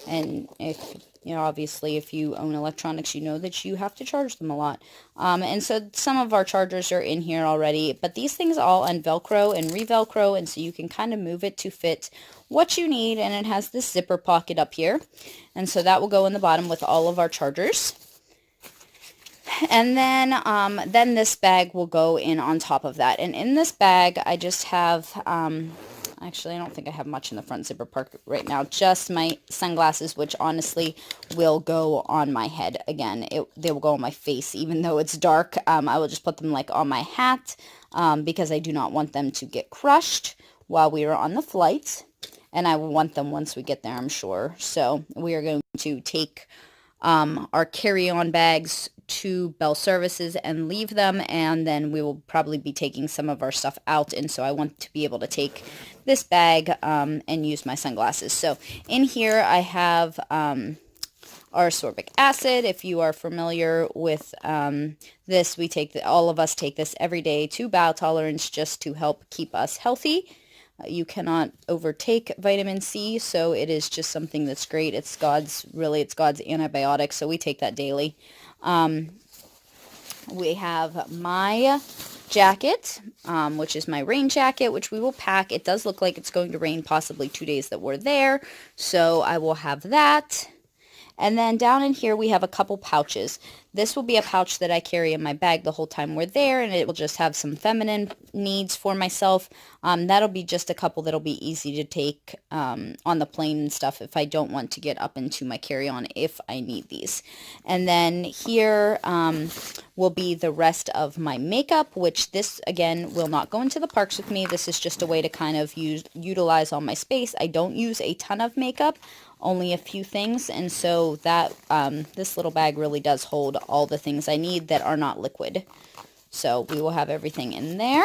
And if, you know, obviously if you own electronics, you know that you have to charge them a lot. And so some of our chargers are in here already, but these things all unvelcro and revelcro, and so you can kind of move it to fit what you need, and it has this zipper pocket up here. And so that will go in the bottom with all of our chargers. And then this bag will go in on top of that. And in this bag, I just have, actually, I don't think I have much in the front zipper pocket right now. Just my sunglasses, which honestly will go on my head. Again, they will go on my face, even though it's dark. I will just put them like on my hat because I do not want them to get crushed while we are on the flight. And I will want them once we get there, I'm sure. So we are going to take our carry-on bags to Bell Services and leave them, and then we will probably be taking some of our stuff out, and so I want to be able to take this bag and use my sunglasses. So in here I have our ascorbic acid. If you are familiar with this, all of us take this every day to bowel tolerance just to help keep us healthy. You cannot overtake vitamin C, so it is just something that's great. It's God's antibiotic, so we take that daily. We have my jacket, which is my rain jacket, which we will pack. It does look like it's going to rain possibly 2 days that we're there, so I will have that. And then down in here we have a couple pouches. This will be a pouch that I carry in my bag the whole time we're there, and it will just have some feminine needs for myself. That'll be just a couple that'll be easy to take on the plane and stuff if I don't want to get up into my carry-on if I need these. And then here will be the rest of my makeup, which this, again, will not go into the parks with me. This is just a way to kind of utilize all my space. I don't use a ton of makeup, only a few things, and so that this little bag really does hold all the things I need that are not liquid. So we will have everything in there.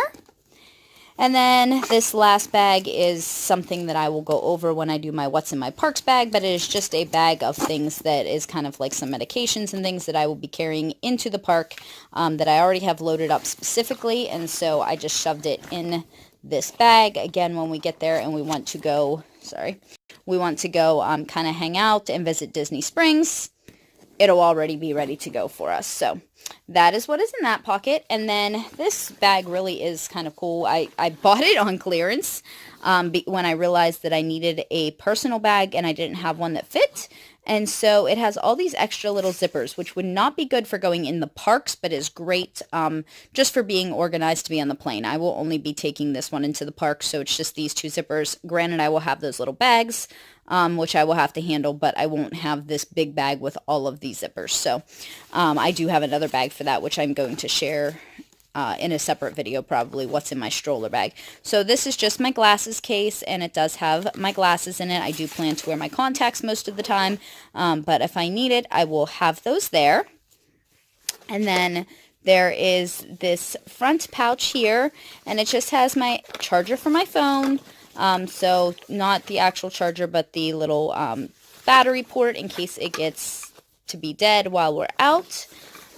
And then this last bag is something that I will go over when I do my What's in My Parks bag, but it is just a bag of things that is kind of like some medications and things that I will be carrying into the park that I already have loaded up specifically, and so I just shoved it in this bag. Again, when we get there and we want to go, kind of hang out and visit Disney Springs, it'll already be ready to go for us. So that is what is in that pocket. And then this bag really is kind of cool. I bought it on clearance when I realized that I needed a personal bag and I didn't have one that fit. And so it has all these extra little zippers, which would not be good for going in the parks, but is great just for being organized to be on the plane. I will only be taking this one into the park, so it's just these 2 zippers. Granted, I will have those little bags, which I will have to handle, but I won't have this big bag with all of these zippers. So I do have another bag for that, which I'm going to share in a separate video, probably what's in my stroller bag. So this is just my glasses case, and it does have my glasses in it. I do plan to wear my contacts most of the time, but if I need it, I will have those there. And then there is this front pouch here, and it just has my charger for my phone. So not the actual charger, but the little battery port in case it gets to be dead while we're out.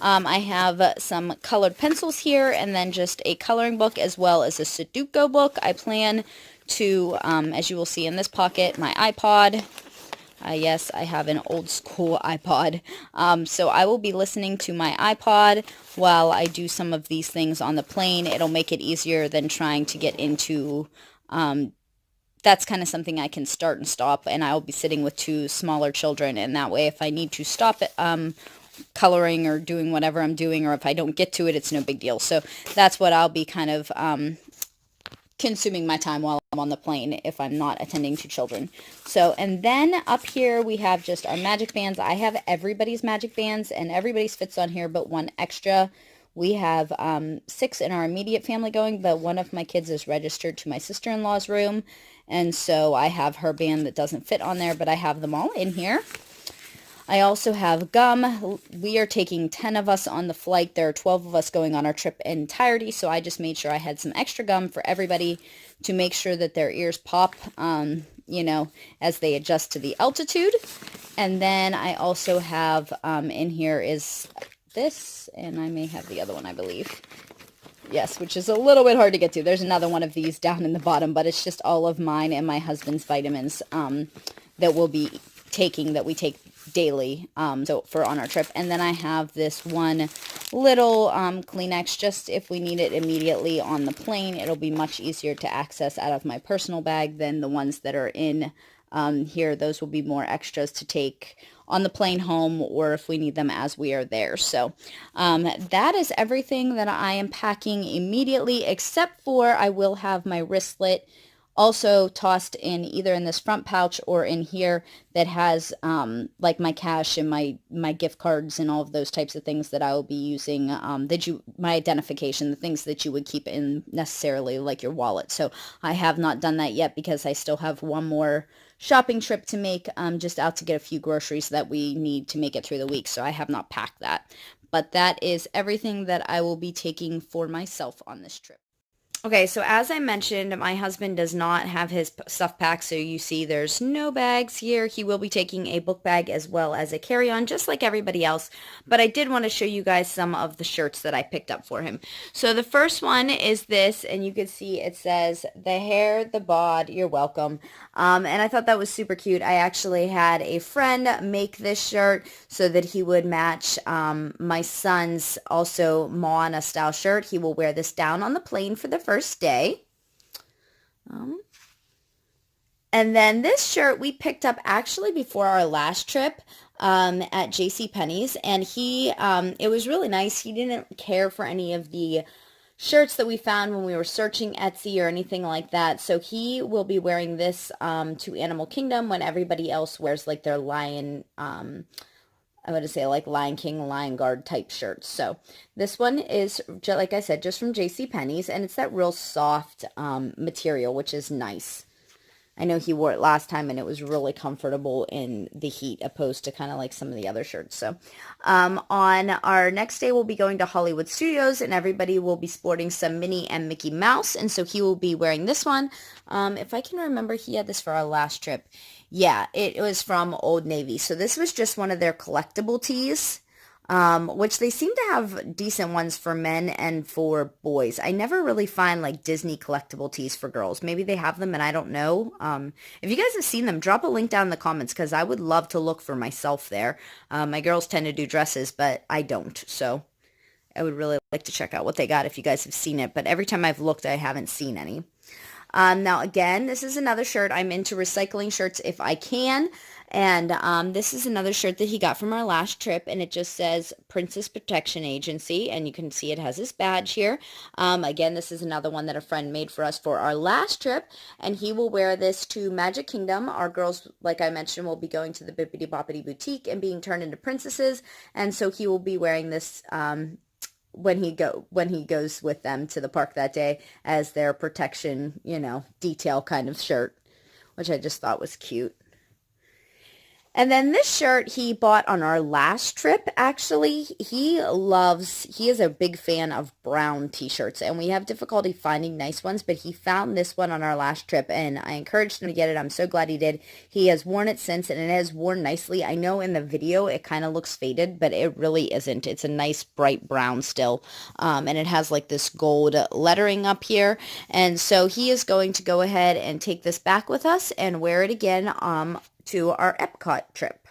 I have some colored pencils here, and then just a coloring book as well as a Sudoku book. I plan to, as you will see in this pocket, my iPod. Yes, I have an old school iPod. So I will be listening to my iPod while I do some of these things on the plane. It'll make it easier than trying to get into, that's kind of something I can start and stop, and I'll be sitting with 2 smaller children, and that way if I need to stop it, coloring or doing whatever I'm doing, or if I don't get to it, it's no big deal. So that's what I'll be kind of consuming my time while I'm on the plane if I'm not attending to children. So, and then up here we have just our magic bands. I have everybody's magic bands, and everybody's fits on here but one extra. We have 6 in our immediate family going, but one of my kids is registered to my sister-in-law's room, and so I have her band that doesn't fit on there, but I have them all in here. I also have gum. We are taking 10 of us on the flight. There are 12 of us going on our trip in entirety, so I just made sure I had some extra gum for everybody to make sure that their ears pop, as they adjust to the altitude. And then I also have in here is this, and I may have the other one, I believe. Yes, which is a little bit hard to get to. There's another one of these down in the bottom, but it's just all of mine and my husband's vitamins that we'll be taking, that we take daily, so for on our trip. And then I have this one little Kleenex, just if we need it immediately on the plane. It'll be much easier to access out of my personal bag than the ones that are in here. Those will be more extras to take on the plane home, or if we need them as we are there. So that is everything that I am packing immediately, except for I will have my wristlet also tossed in either in this front pouch or in here that has like my cash and my gift cards and all of those types of things that I will be using, my identification, the things that you would keep in necessarily like your wallet. So I have not done that yet because I still have one more shopping trip to make, just out to get a few groceries that we need to make it through the week. So I have not packed that. But that is everything that I will be taking for myself on this trip. Okay, so as I mentioned, my husband does not have his stuff packed, so you see there's no bags here. He will be taking a book bag as well as a carry-on, just like everybody else, but I did want to show you guys some of the shirts that I picked up for him. So the first one is this, and you can see it says, "The hair, the bod, you're welcome," and I thought that was super cute. I actually had a friend make this shirt so that he would match my son's also Moana style shirt. He will wear this down on the plane for the first day. And then this shirt we picked up actually before our last trip at JCPenney's, and it was really nice. He didn't care for any of the shirts that we found when we were searching Etsy or anything like that, so he will be wearing this to Animal Kingdom when everybody else wears like their lion, I'm going to say like Lion King, Lion Guard type shirts. So this one is, like I said, just from JCPenney's, and it's that real soft material, which is nice. I know he wore it last time and it was really comfortable in the heat opposed to kind of like some of the other shirts. So on our next day, we'll be going to Hollywood Studios and everybody will be sporting some Minnie and Mickey Mouse. And so he will be wearing this one. If I can remember, he had this for our last trip. Yeah, it was from Old Navy. So this was just one of their collectible tees. Which they seem to have decent ones for men and for boys. I never really find like Disney collectible tees for girls. Maybe they have them and I don't know. If you guys have seen them, drop a link down in the comments because I would love to look for myself there. My girls tend to do dresses, but I don't. So I would really like to check out what they got if you guys have seen it. But every time I've looked, I haven't seen any. Now, again, this is another shirt. I'm into recycling shirts if I can. And this is another shirt that he got from our last trip. And it just says Princess Protection Agency. And you can see it has his badge here. Again, this is another one that a friend made for us for our last trip. And he will wear this to Magic Kingdom. Our girls, like I mentioned, will be going to the Bibbidi Boppity Boutique and being turned into princesses. And so he will be wearing this when he goes with them to the park that day as their protection, detail kind of shirt, which I just thought was cute. And then this shirt he bought on our last trip, actually. He is a big fan of brown t-shirts, and we have difficulty finding nice ones, but he found this one on our last trip, and I encouraged him to get it. I'm so glad he did. He has worn it since, and it has worn nicely. I know in the video it kind of looks faded, but it really isn't. It's a nice bright brown still, and it has like this gold lettering up here, and so he is going to go ahead and take this back with us and wear it again to our Epcot trip.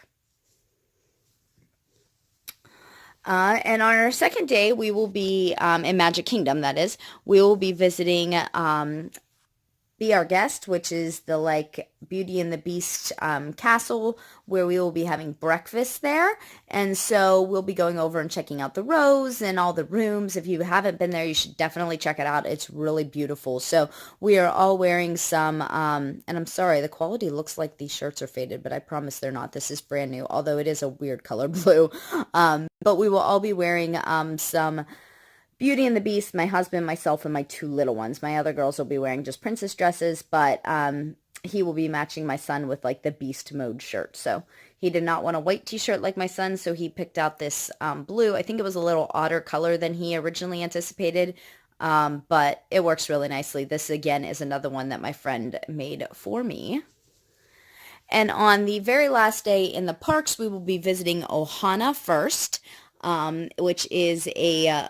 And on our second day, we will be in Magic Kingdom, that is. We will be visiting Be Our Guest, which is the like Beauty and the Beast castle where we will be having breakfast there. And so we'll be going over and checking out the rows and all the rooms. If you haven't been there, you should definitely check it out. It's really beautiful. So we are all wearing some, and I'm sorry, the quality looks like these shirts are faded, but I promise they're not. This is brand new, although it is a weird color blue. But we will all be wearing some Beauty and the Beast, my husband, myself, and my two little ones. My other girls will be wearing just princess dresses, but he will be matching my son with like the Beast mode shirt. So he did not want a white t-shirt like my son, so he picked out this blue. I think it was a little odder color than he originally anticipated, but it works really nicely. This, again, is another one that my friend made for me. And on the very last day in the parks, we will be visiting Ohana first, which is a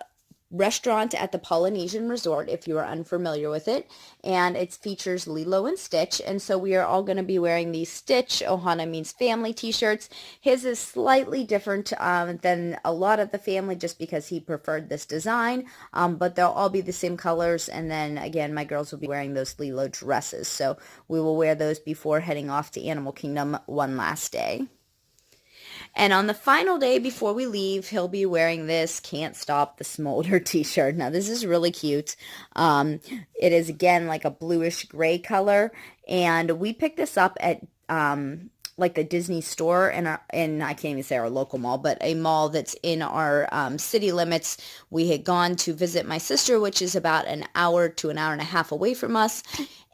restaurant at the Polynesian Resort, if you are unfamiliar with it, and it features Lilo and Stitch, and so we are all going to be wearing these Stitch Ohana Means Family t-shirts. His is slightly different than a lot of the family just because he preferred this design, but they'll all be the same colors, and then again my girls will be wearing those Lilo dresses, so we will wear those before heading off to Animal Kingdom one last day. And on the final day before we leave, he'll be wearing this Can't Stop the Smolder t-shirt. Now, this is really cute. It is, again, like a bluish gray color. And we picked this up at like the Disney store in I can't even say our local mall, but a mall that's in our city limits. We had gone to visit my sister, which is about an hour to an hour and a half away from us.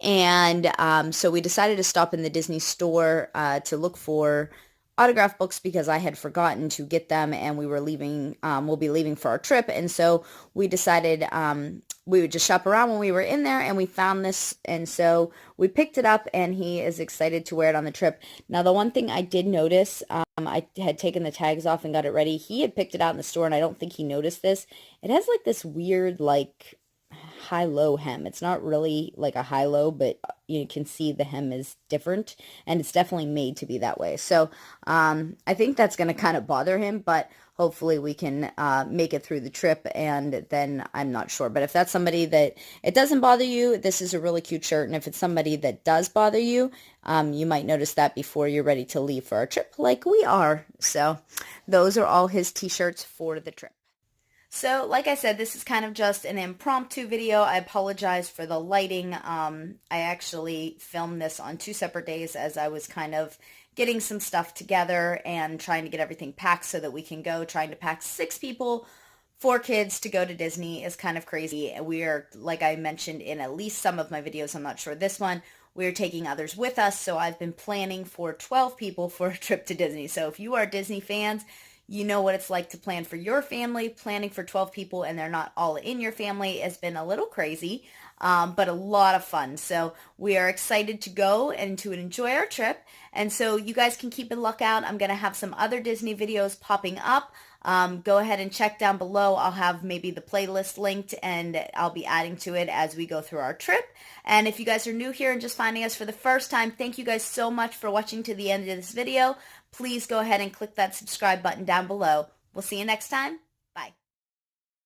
And so we decided to stop in the Disney store to look for autograph books because I had forgotten to get them and we were leaving, we'll be leaving for our trip. And so we decided we would just shop around when we were in there and we found this. And so we picked it up and he is excited to wear it on the trip. Now, the one thing I did notice, I had taken the tags off and got it ready. He had picked it out in the store and I don't think he noticed this. It has like this weird, like high-low hem. It's not really like a high-low, but you can see the hem is different and it's definitely made to be that way. So I think that's going to kind of bother him, but hopefully we can make it through the trip, and then I'm not sure. But if that's somebody that it doesn't bother you, this is a really cute shirt. And if it's somebody that does bother you, you might notice that before you're ready to leave for our trip like we are. So those are all his t-shirts for the trip. So, like I said, this is kind of just an impromptu video. I apologize for the lighting. I actually filmed this on 2 separate days as I was kind of getting some stuff together and trying to get everything packed so that we can go. Trying to pack 6 people, 4 kids to go to Disney is kind of crazy. We are, like I mentioned in at least some of my videos, I'm not sure this one, we're taking others with us. So I've been planning for 12 people for a trip to Disney. So if you are Disney fans, you know what it's like to plan for your family. Planning for 12 people and they're not all in your family has been a little crazy, but a lot of fun. So we are excited to go and to enjoy our trip. And so you guys can keep a lookout. I'm going to have some other Disney videos popping up. Go ahead and check down below. I'll have maybe the playlist linked and I'll be adding to it as we go through our trip. And if you guys are new here and just finding us for the first time, thank you guys so much for watching to the end of this video. Please go ahead and click that subscribe button down below. We'll see you next time.